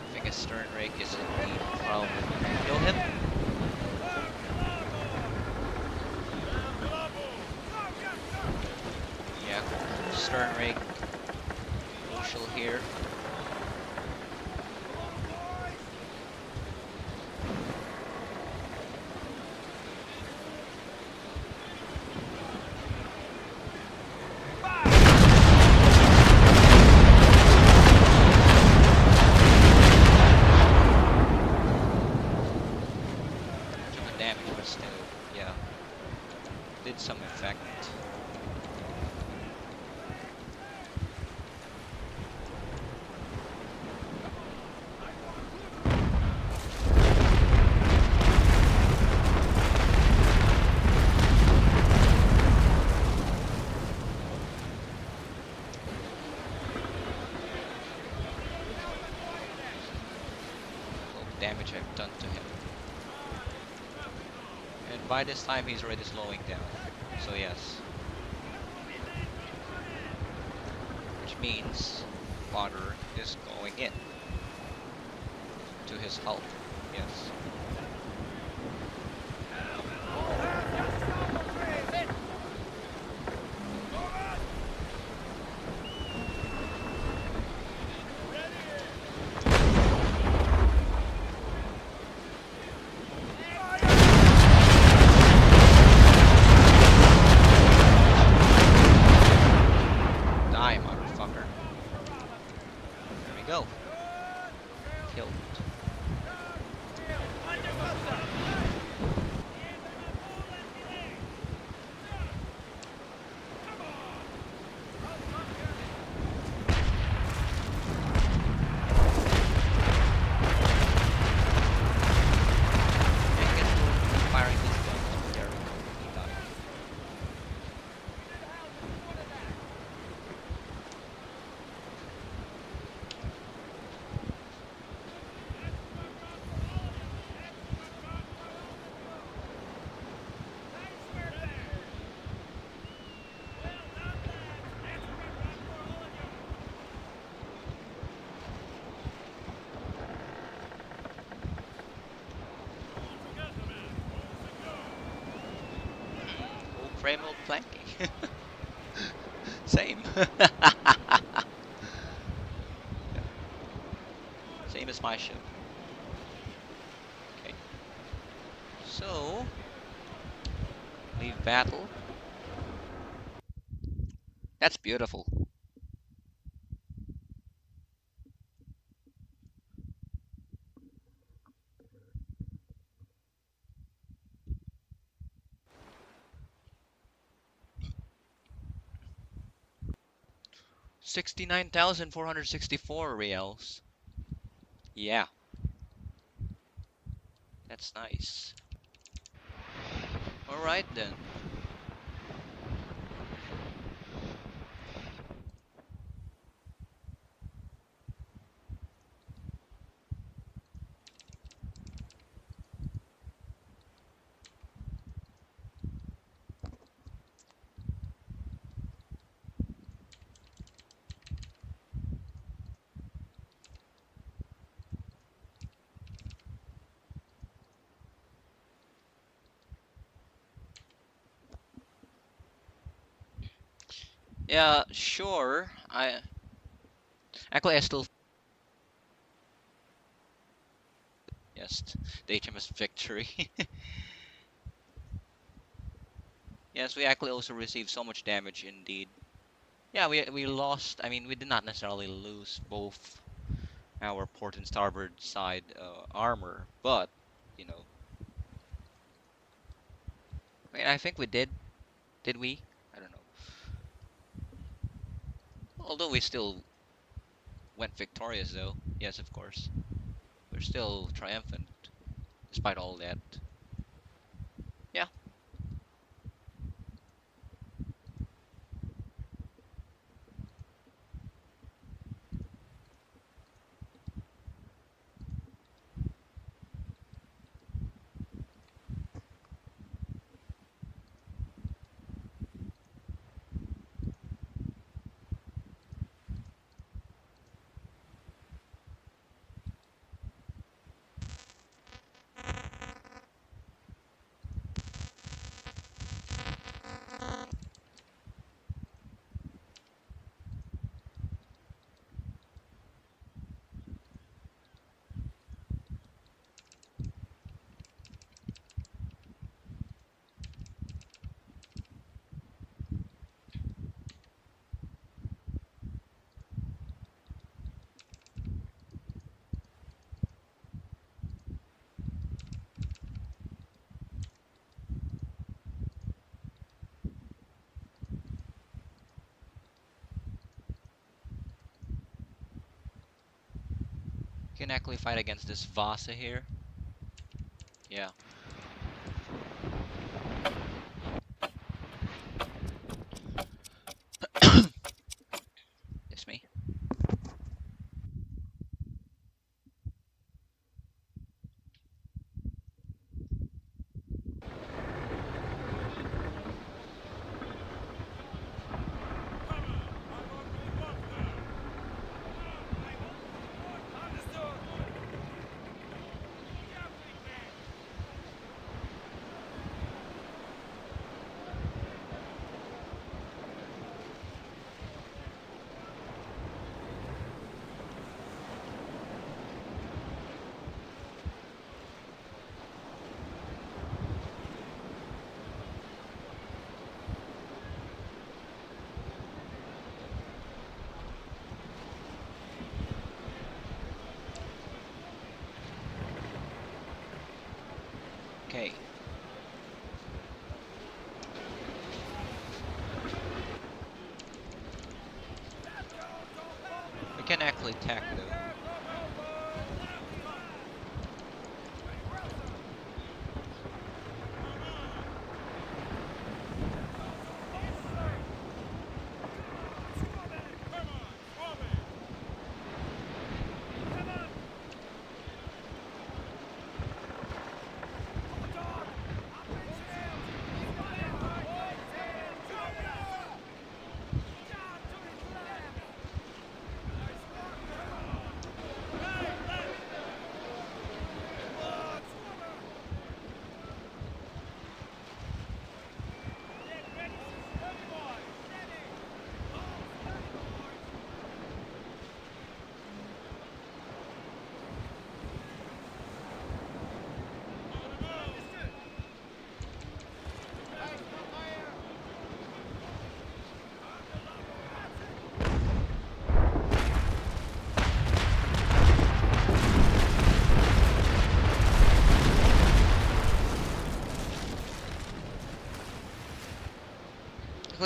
I think a stern rake isn't the problem. Kill him? Yeah, stern rake. Crucial here. Took a damage, but still, yeah. Did some effect. Damage I've done to him. And by this time he's already slowing down. So yes. Which means water is going in to his hull. Yes. Die, motherfucker. There we go. Killed. I guess we're firing this gun up there. He died. remote planking. Same. Same as my ship. Okay. So, leave battle. That's beautiful. 69,464 reals. Yeah, that's nice. Alright then. Yeah, sure. I still yes, the HMS Victory. Yes, we actually also received so much damage indeed. Yeah, we lost. I mean, we did not necessarily lose both our port and starboard side armor, but you know, I mean, I think we did. Did we? I don't know. Although we still went victorious, though. Yes, of course. We're still triumphant despite all that. Yeah. You can actually fight against this Vasa here. Yeah. It's me. Okay. We can actually attack though.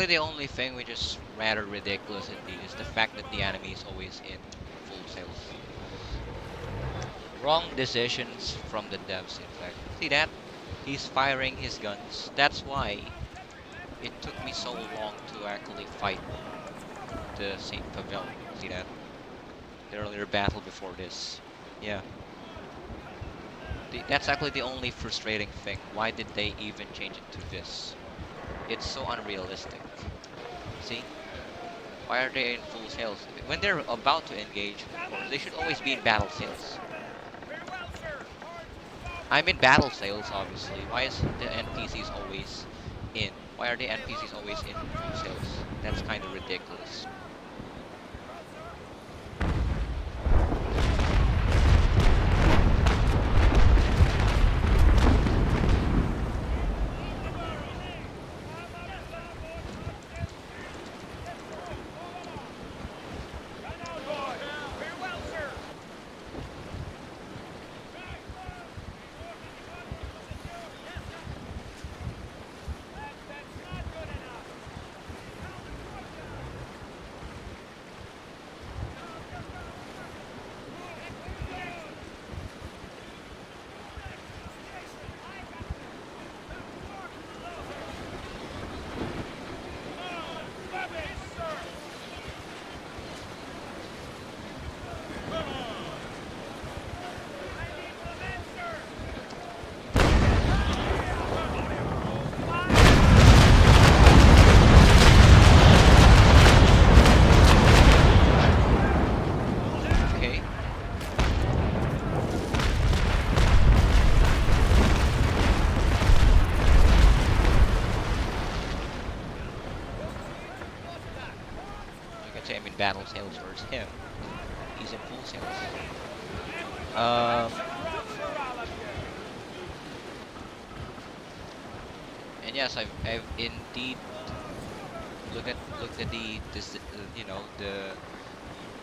Actually, the only thing which is rather ridiculous indeed is the fact that the enemy is always in full sails. Wrong decisions from the devs, in fact. See that? He's firing his guns. That's why it took me so long to actually fight the Saint Pavel. See that? The earlier battle before this. Yeah. That's actually the only frustrating thing. Why did they even change it to this? It's so unrealistic. See? Why are they in full sails? When they're about to engage, of course, they should always be in battle sails. I'm in battle sails, obviously. Why is the NPCs always in? Why are the NPCs always in full sails? That's kind of ridiculous. Okay. I can say I'm in battle sails versus him. He's in full sails. Um, and yes, I've indeed looked at the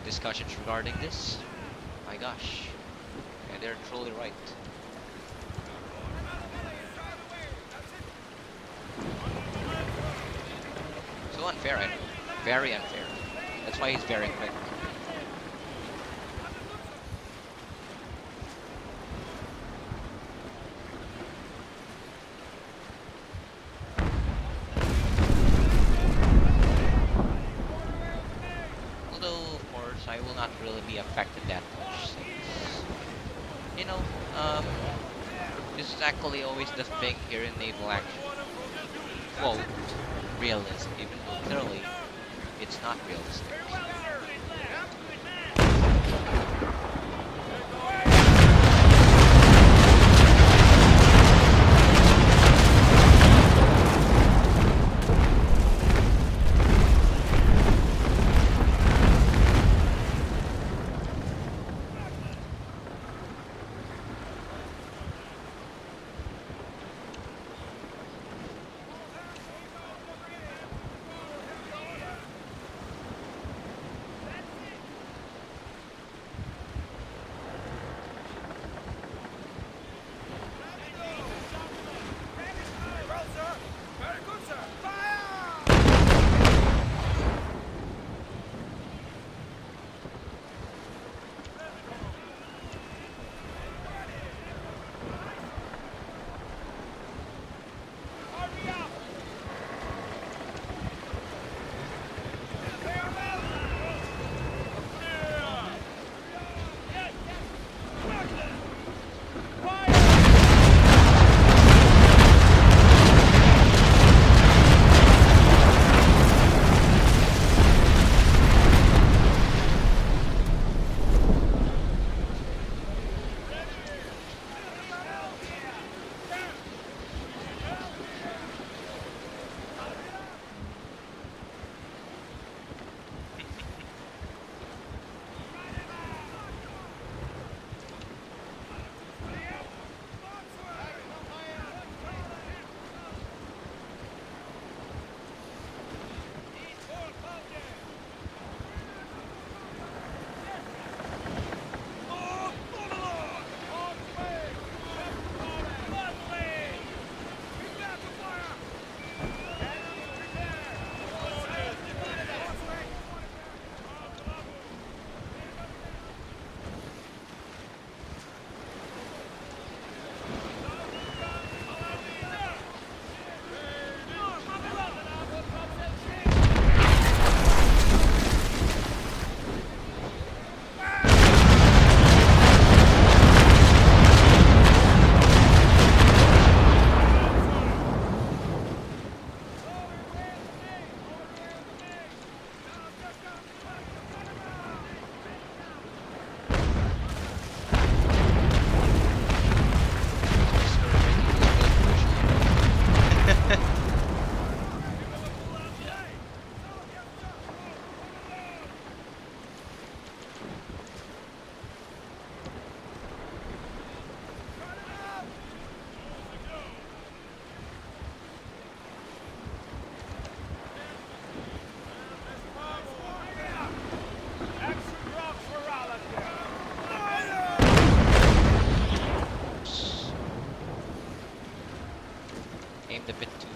discussions regarding this. My gosh, and they're truly right. So unfair, I know. Very unfair. That's why he's very quick. Although, of course, I will not really be affected that much since, you know, um, this is actually always the thing here in naval action. Quote, realism, even though clearly it's not realistic.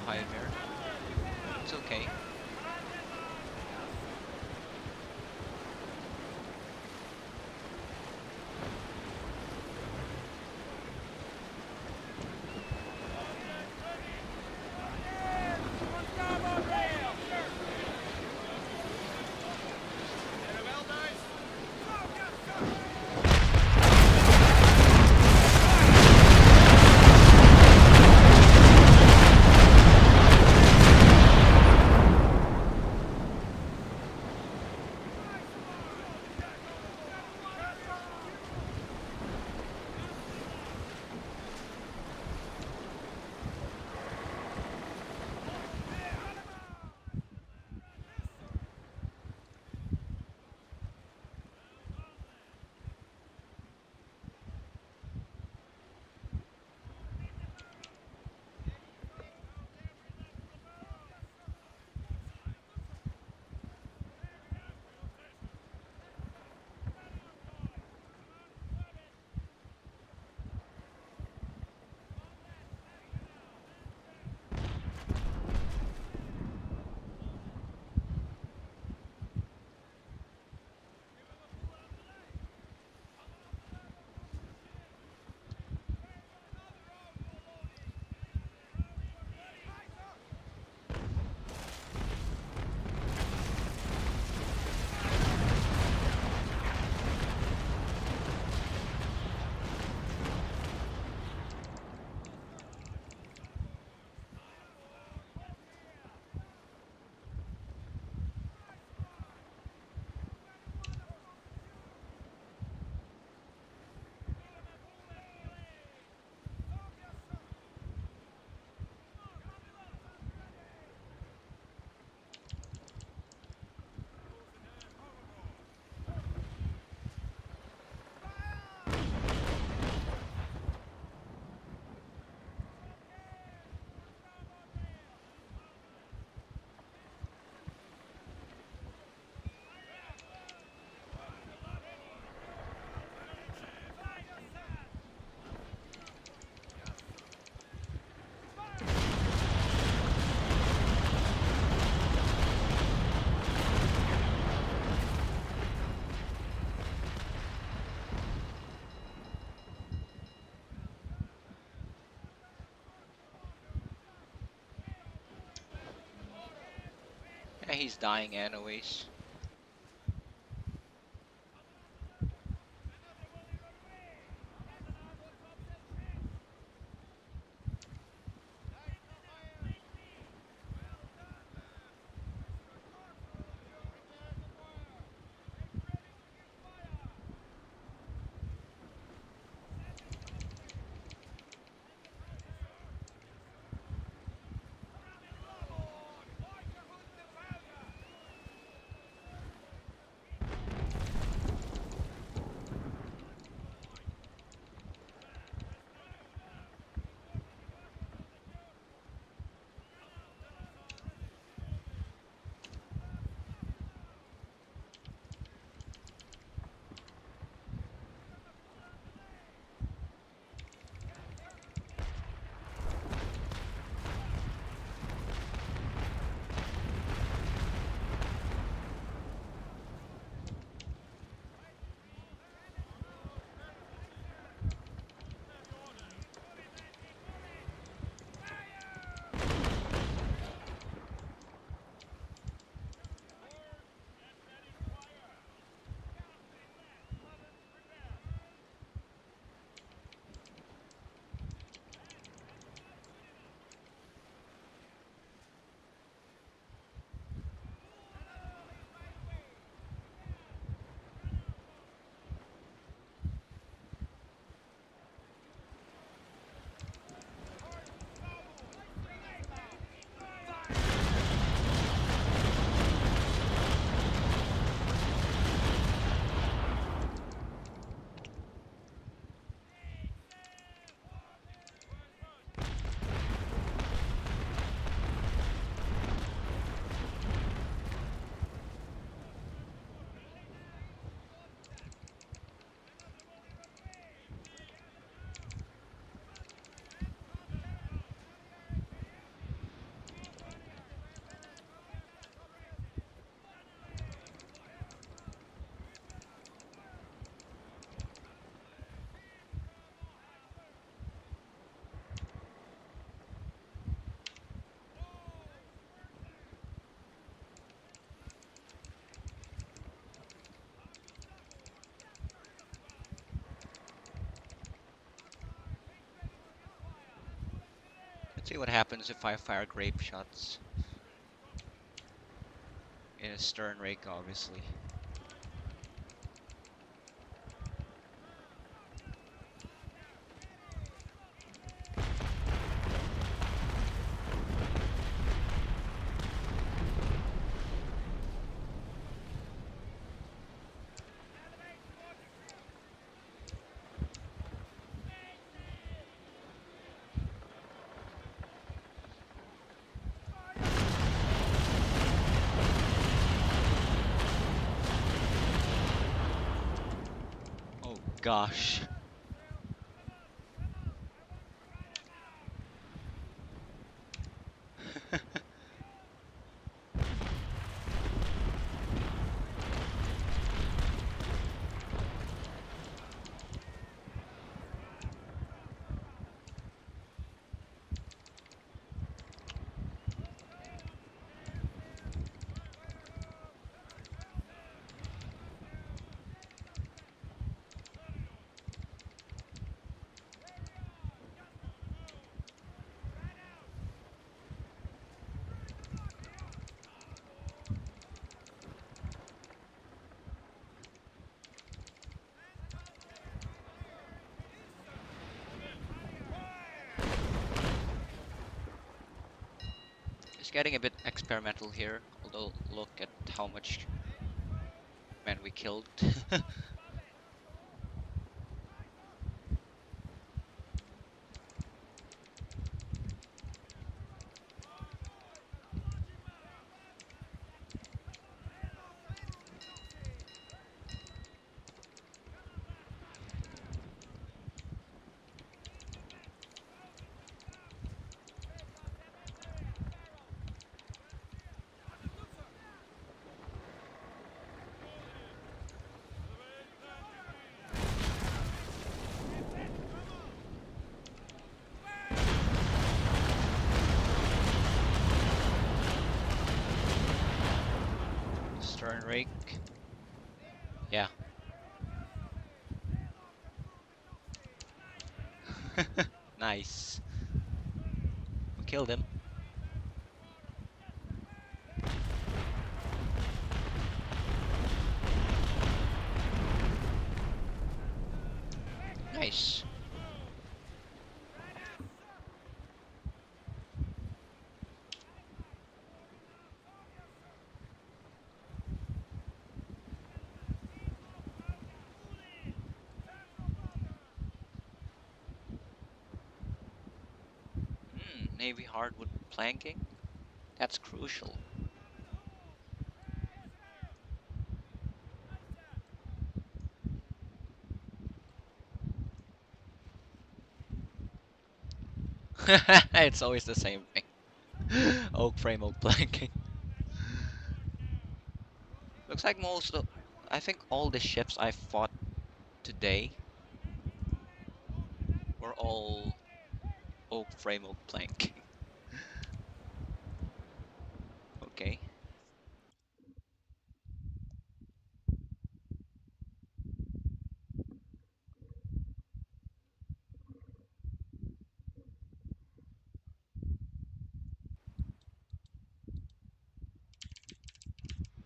Pioneer. It's okay. On starboard rail! Well, nice! Yeah, he's dying anyways. See what happens if I fire grape shots in a stern rake, obviously. Oh gosh. It's getting a bit experimental here, although look at how much men we killed. Stern rake. Yeah. Nice. We killed him. Nice. Navy hardwood planking. That's crucial. It's always the same thing. Oak frame, oak planking. Looks like I think all the ships I fought today were all oak frame, oak planking. Okay,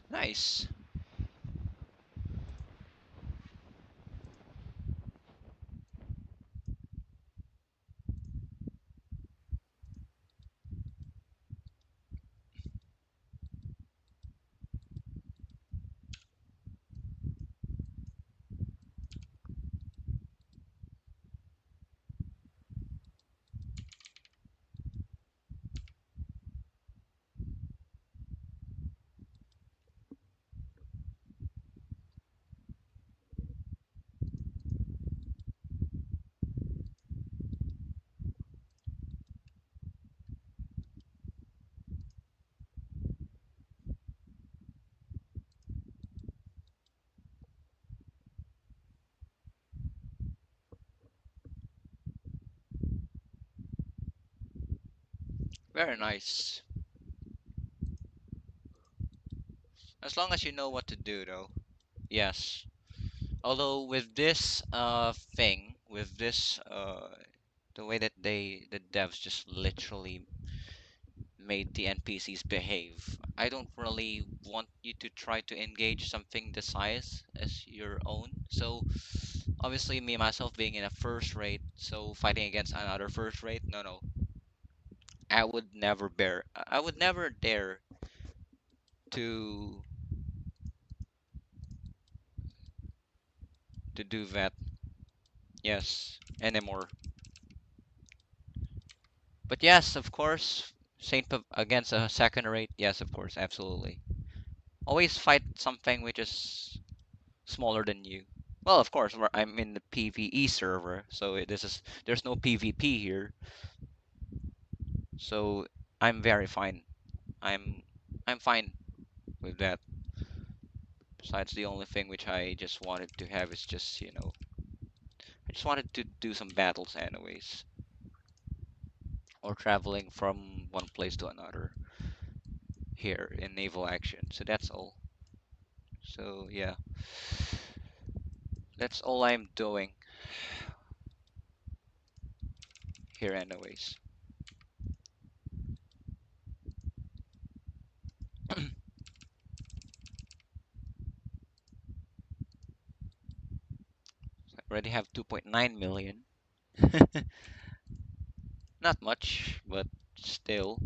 nice. Very nice. As long as you know what to do, though. Yes. Although with this thing, with this The way that the devs just literally made the NPCs behave. I don't really want you to try to engage something the size as your own. So obviously me myself being in a first rate, so fighting against another first rate, no. I would never dare to do that. Yes, anymore. But yes, of course, against a second rate. Yes, of course, absolutely. Always fight something which is smaller than you. Well, of course, I'm in the PvE server, so there's no PvP here, so I'm very fine. I'm I'm fine with that. Besides, the only thing which I just wanted to have is just, I just wanted to do some battles anyways, or traveling from one place to another here in naval action. So that's all. So yeah, that's all I'm doing here anyways. I already have 2.9 million. Not much, but still.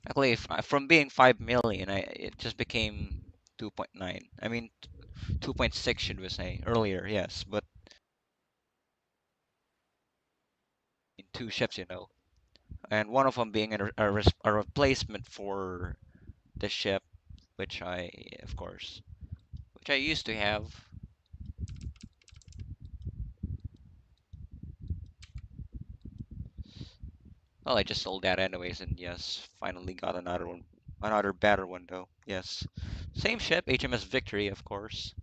Actually, from being 5 million, it just became 2.9. I mean, 2.6 should we say earlier, yes, but in two ships, and one of them being a replacement for the ship, which of course, which I used to have. Well, I just sold that anyways, and yes, finally got another one, another better one though. Yes, same ship, HMS Victory, of course,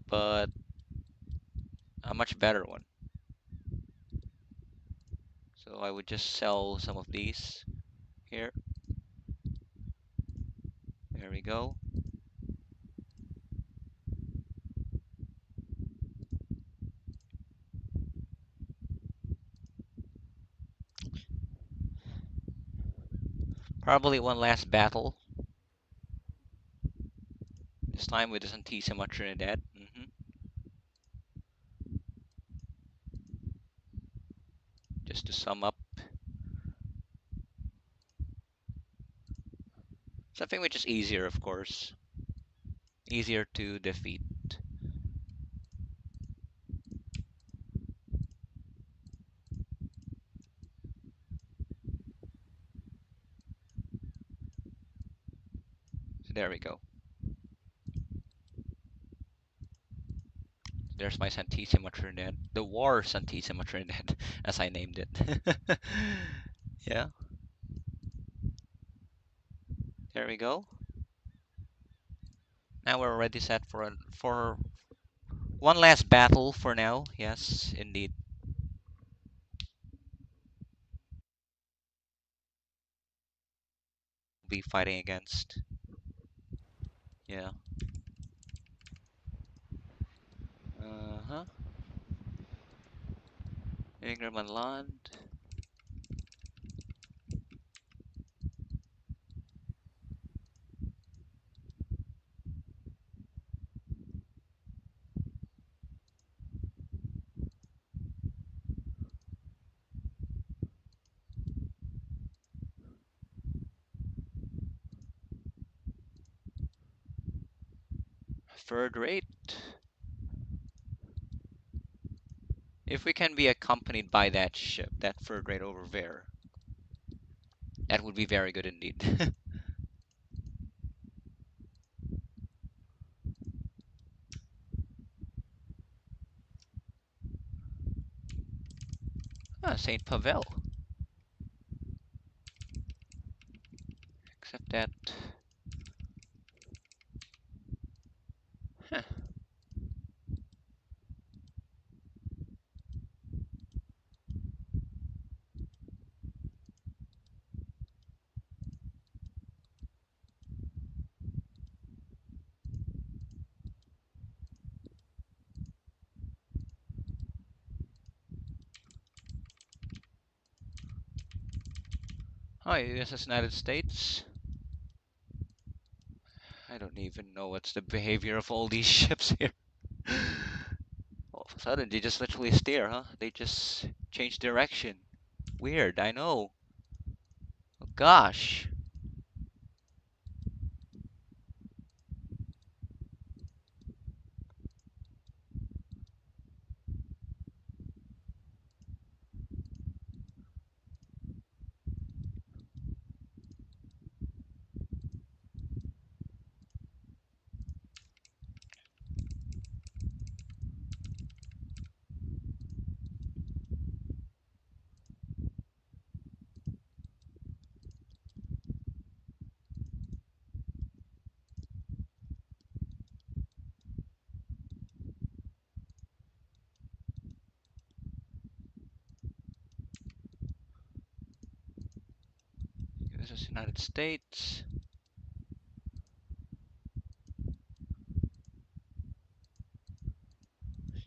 but a much better one. So I would just sell some of these here. There we go. Probably one last battle. This time with the Santissima Trinidad. Just to sum up, something which is easier, of course, easier to defeat. So there we go. There's my Santissima Trinidad, the War Santissima Trinidad, as I named it. Yeah, there we go. Now we're already set for one last battle for now. Yes, indeed. Be fighting against. Yeah. Uh-huh. Ingram and Land. Third rate. If we can be accompanied by that ship, that third rate over there, that would be very good indeed. Ah, Saint Pavel. Except that. Huh. Hi, USS United States. I don't even know what's the behavior of all these ships here. All of a sudden, they just literally steer, huh? They just change direction. Weird, I know. Oh, gosh. USS United States.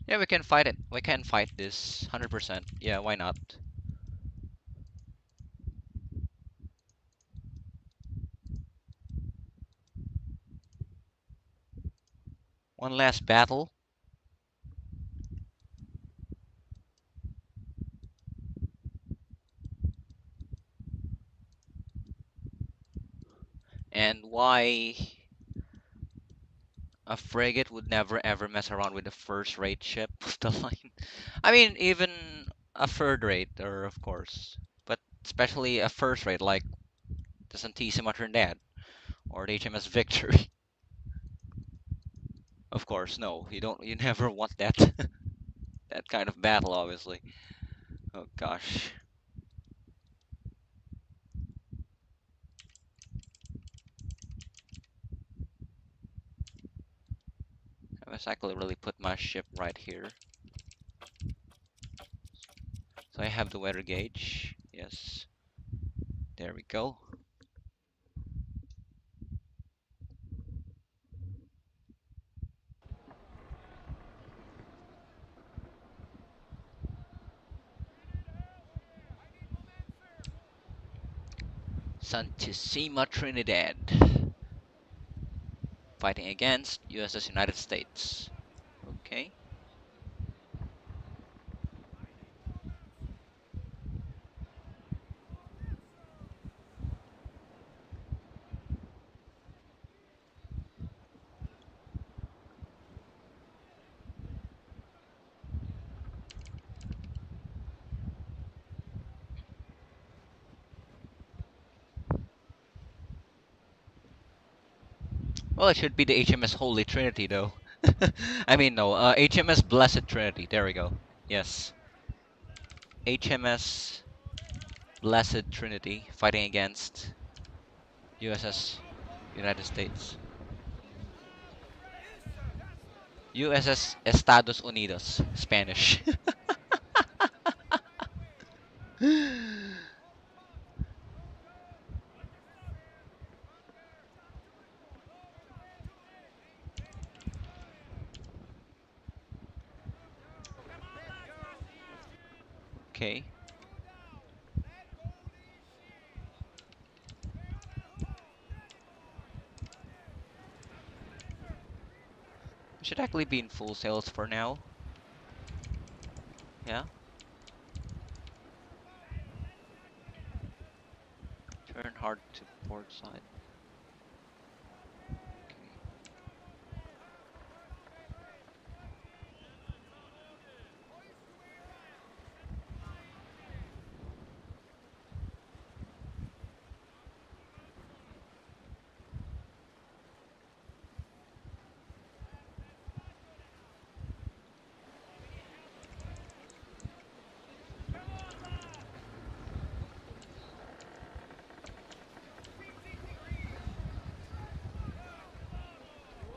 Yeah, we can fight it. We can fight this 100%. Yeah, why not? One last battle. And why a frigate would never ever mess around with a first rate ship of the line. I mean, even a third rate, or of course, but especially a first rate like the Santissima Trinidad or the HMS Victory. Of course, no, you don't. You never want that that kind of battle, obviously. Oh gosh, I must actually really put my ship right here. So I have the weather gauge. Yes, there we go. Santissima Trinidad fighting against USS United States. Okay. Well, it should be the HMS Holy Trinity, though. I mean, no, HMS Blessed Trinity. There we go. Yes. HMS Blessed Trinity fighting against USS United States. USS Estados Unidos, Spanish. Okay. We should actually be in full sails for now. Yeah. Turn hard to port side. Okay.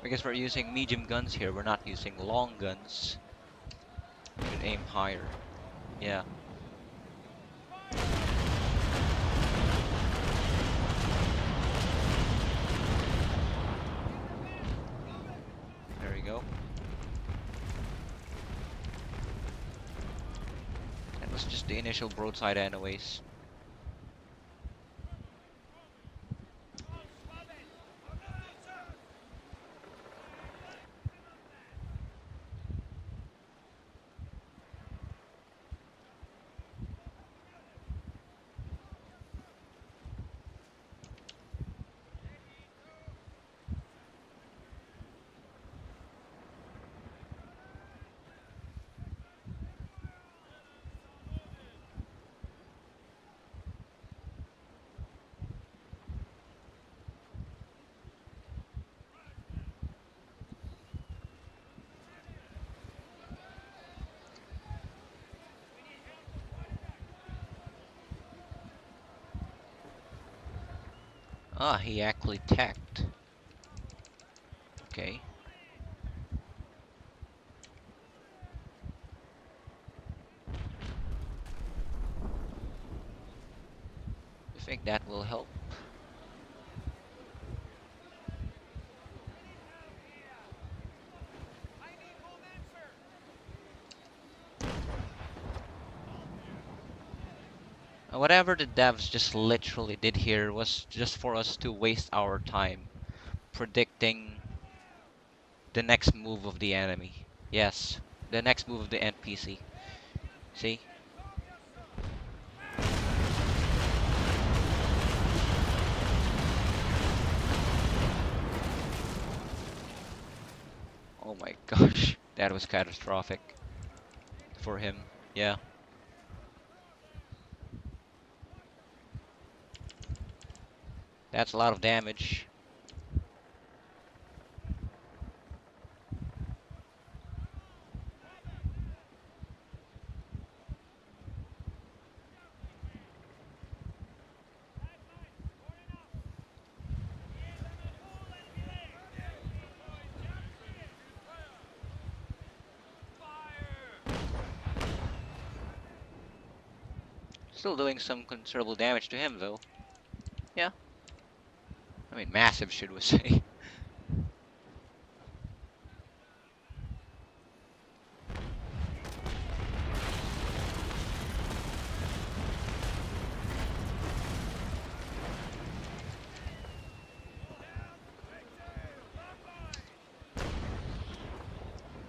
Because we're using medium guns here, we're not using long guns. We should aim higher. Yeah. There we go. That was just the initial broadside anyways. Ah, he actually tacked. Okay. You think that will help? I need more men, sir. Whatever the devs just literally did here was just for us to waste our time predicting the next move of the enemy. Yes, the next move of the NPC. See? Oh my gosh, that was catastrophic for him. Yeah, that's a lot of damage. Still doing some considerable damage to him though. Yeah, I mean massive should we say.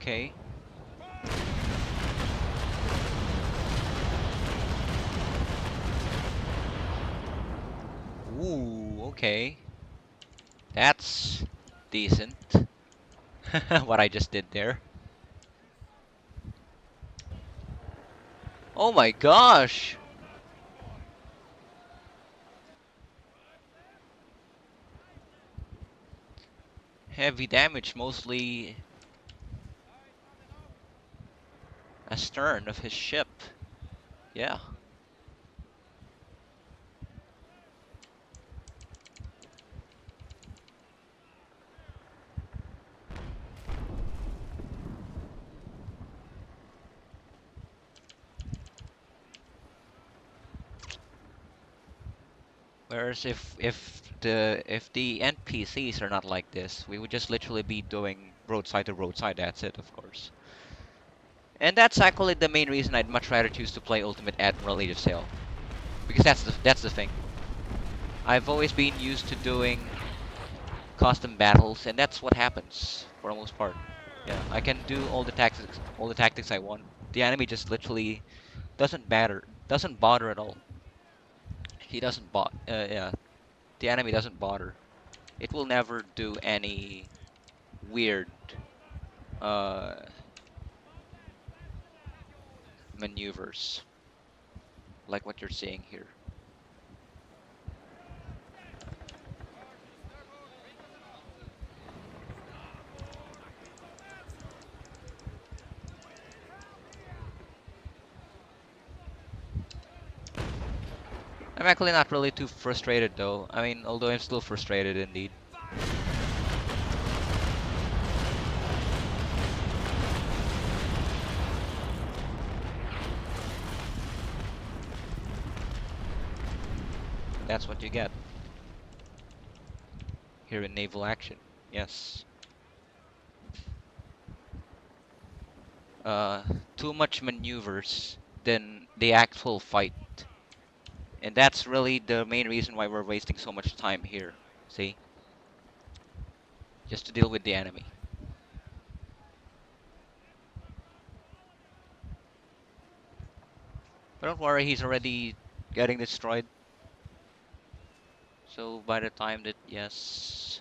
Okay. Ooh, okay. That's decent. What I just did there. Oh my gosh! Heavy damage, mostly astern of his ship. Yeah. Whereas if the NPCs are not like this, we would just literally be doing roadside to roadside. That's it, of course. And that's actually the main reason I'd much rather choose to play Ultimate Admiral Age of Sail, because that's the thing. I've always been used to doing custom battles, and that's what happens for the most part. Yeah, I can do all the tactics I want. The enemy just literally doesn't bother at all. He doesn't bot. Yeah, the enemy doesn't bother. It will never do any weird uh maneuvers like what you're seeing here. I'm actually not really too frustrated though. I mean, although I'm still frustrated indeed. That's what you get here in naval action. Yes. Uh, Too much maneuvers than the actual fight. And that's really the main reason why we're wasting so much time here. See? Just to deal with the enemy. But don't worry, he's already getting destroyed. So by the time that, yes.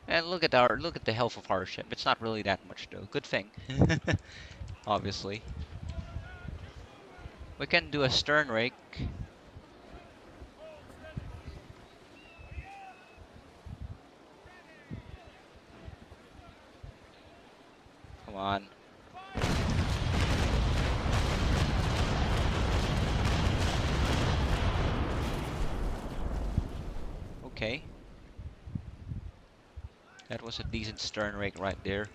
And look at the health of our ship. It's not really that much though. Good thing. Obviously. We can do a stern rake. Come on. Okay, that was a decent stern rake right there.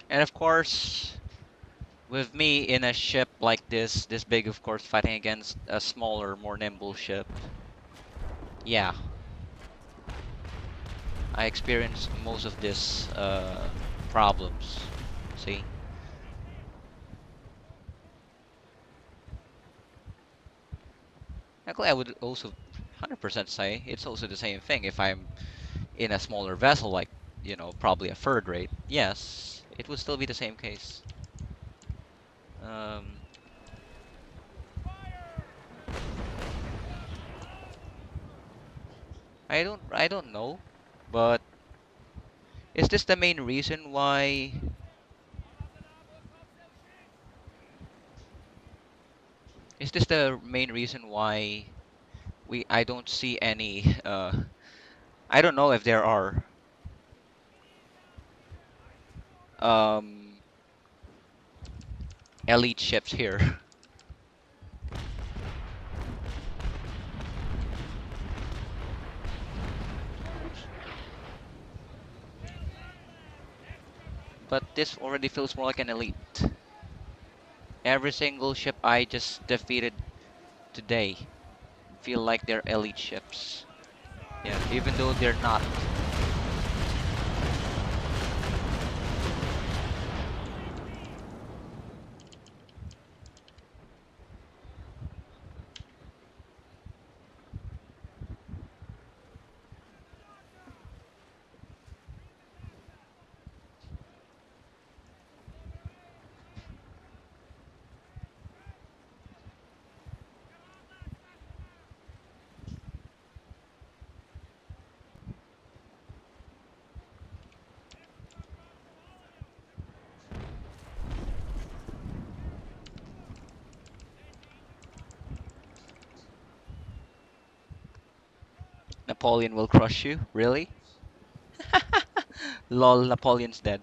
And of course, with me in a ship like this big, of course, fighting against a smaller, more nimble ship, yeah, I experienced most of this problems. See? Actually, I would also 100% say it's also the same thing if I'm in a smaller vessel, like, probably a third rate. Yes, it would still be the same case. Um, I don't know, but is this the main reason why? Is this the main reason why I don't see any? I don't know if there are um elite ships here. But this already feels more like an elite. Every single ship I just defeated today feel like they're elite ships. Yeah, even though they're not. Napoleon will crush you. Really? Lol, Napoleon's dead.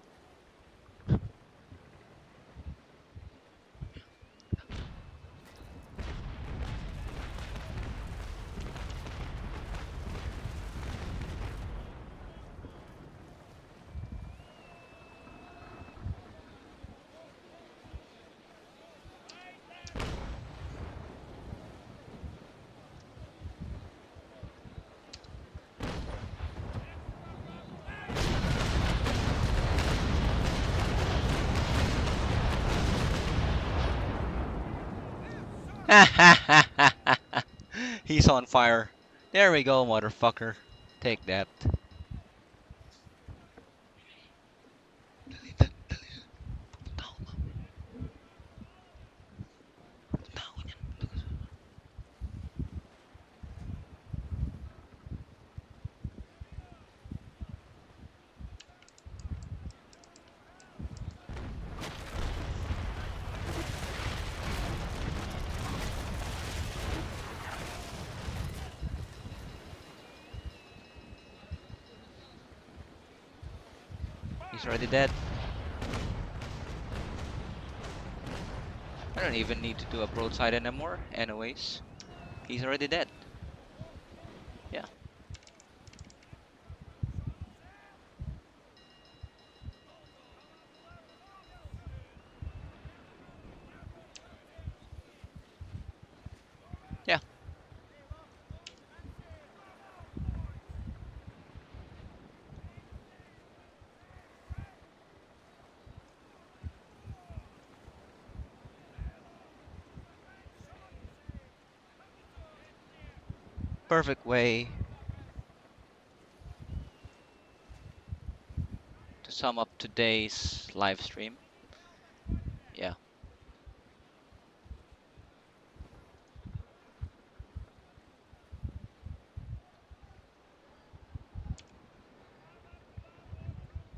He's on fire. There we go, motherfucker. Take that. He's already dead. I don't even need to do a broadside anymore. Anyways, he's already dead. Yeah, yeah. Perfect way to sum up today's live stream. Yeah.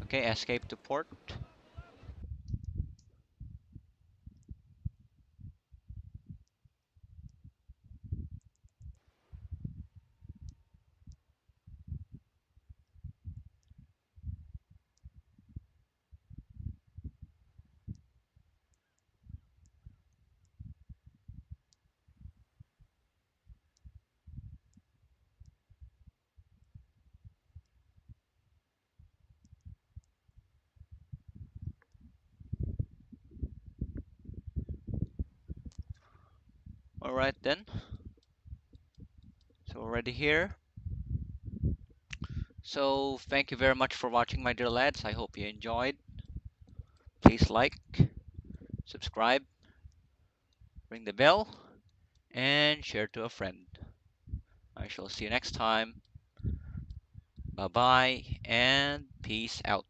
Okay, escape to port. Alright then, so already here. So thank you very much for watching, my dear lads. I hope you enjoyed. Please like, subscribe, ring the bell, and share to a friend. I shall see you next time. Bye bye and peace out.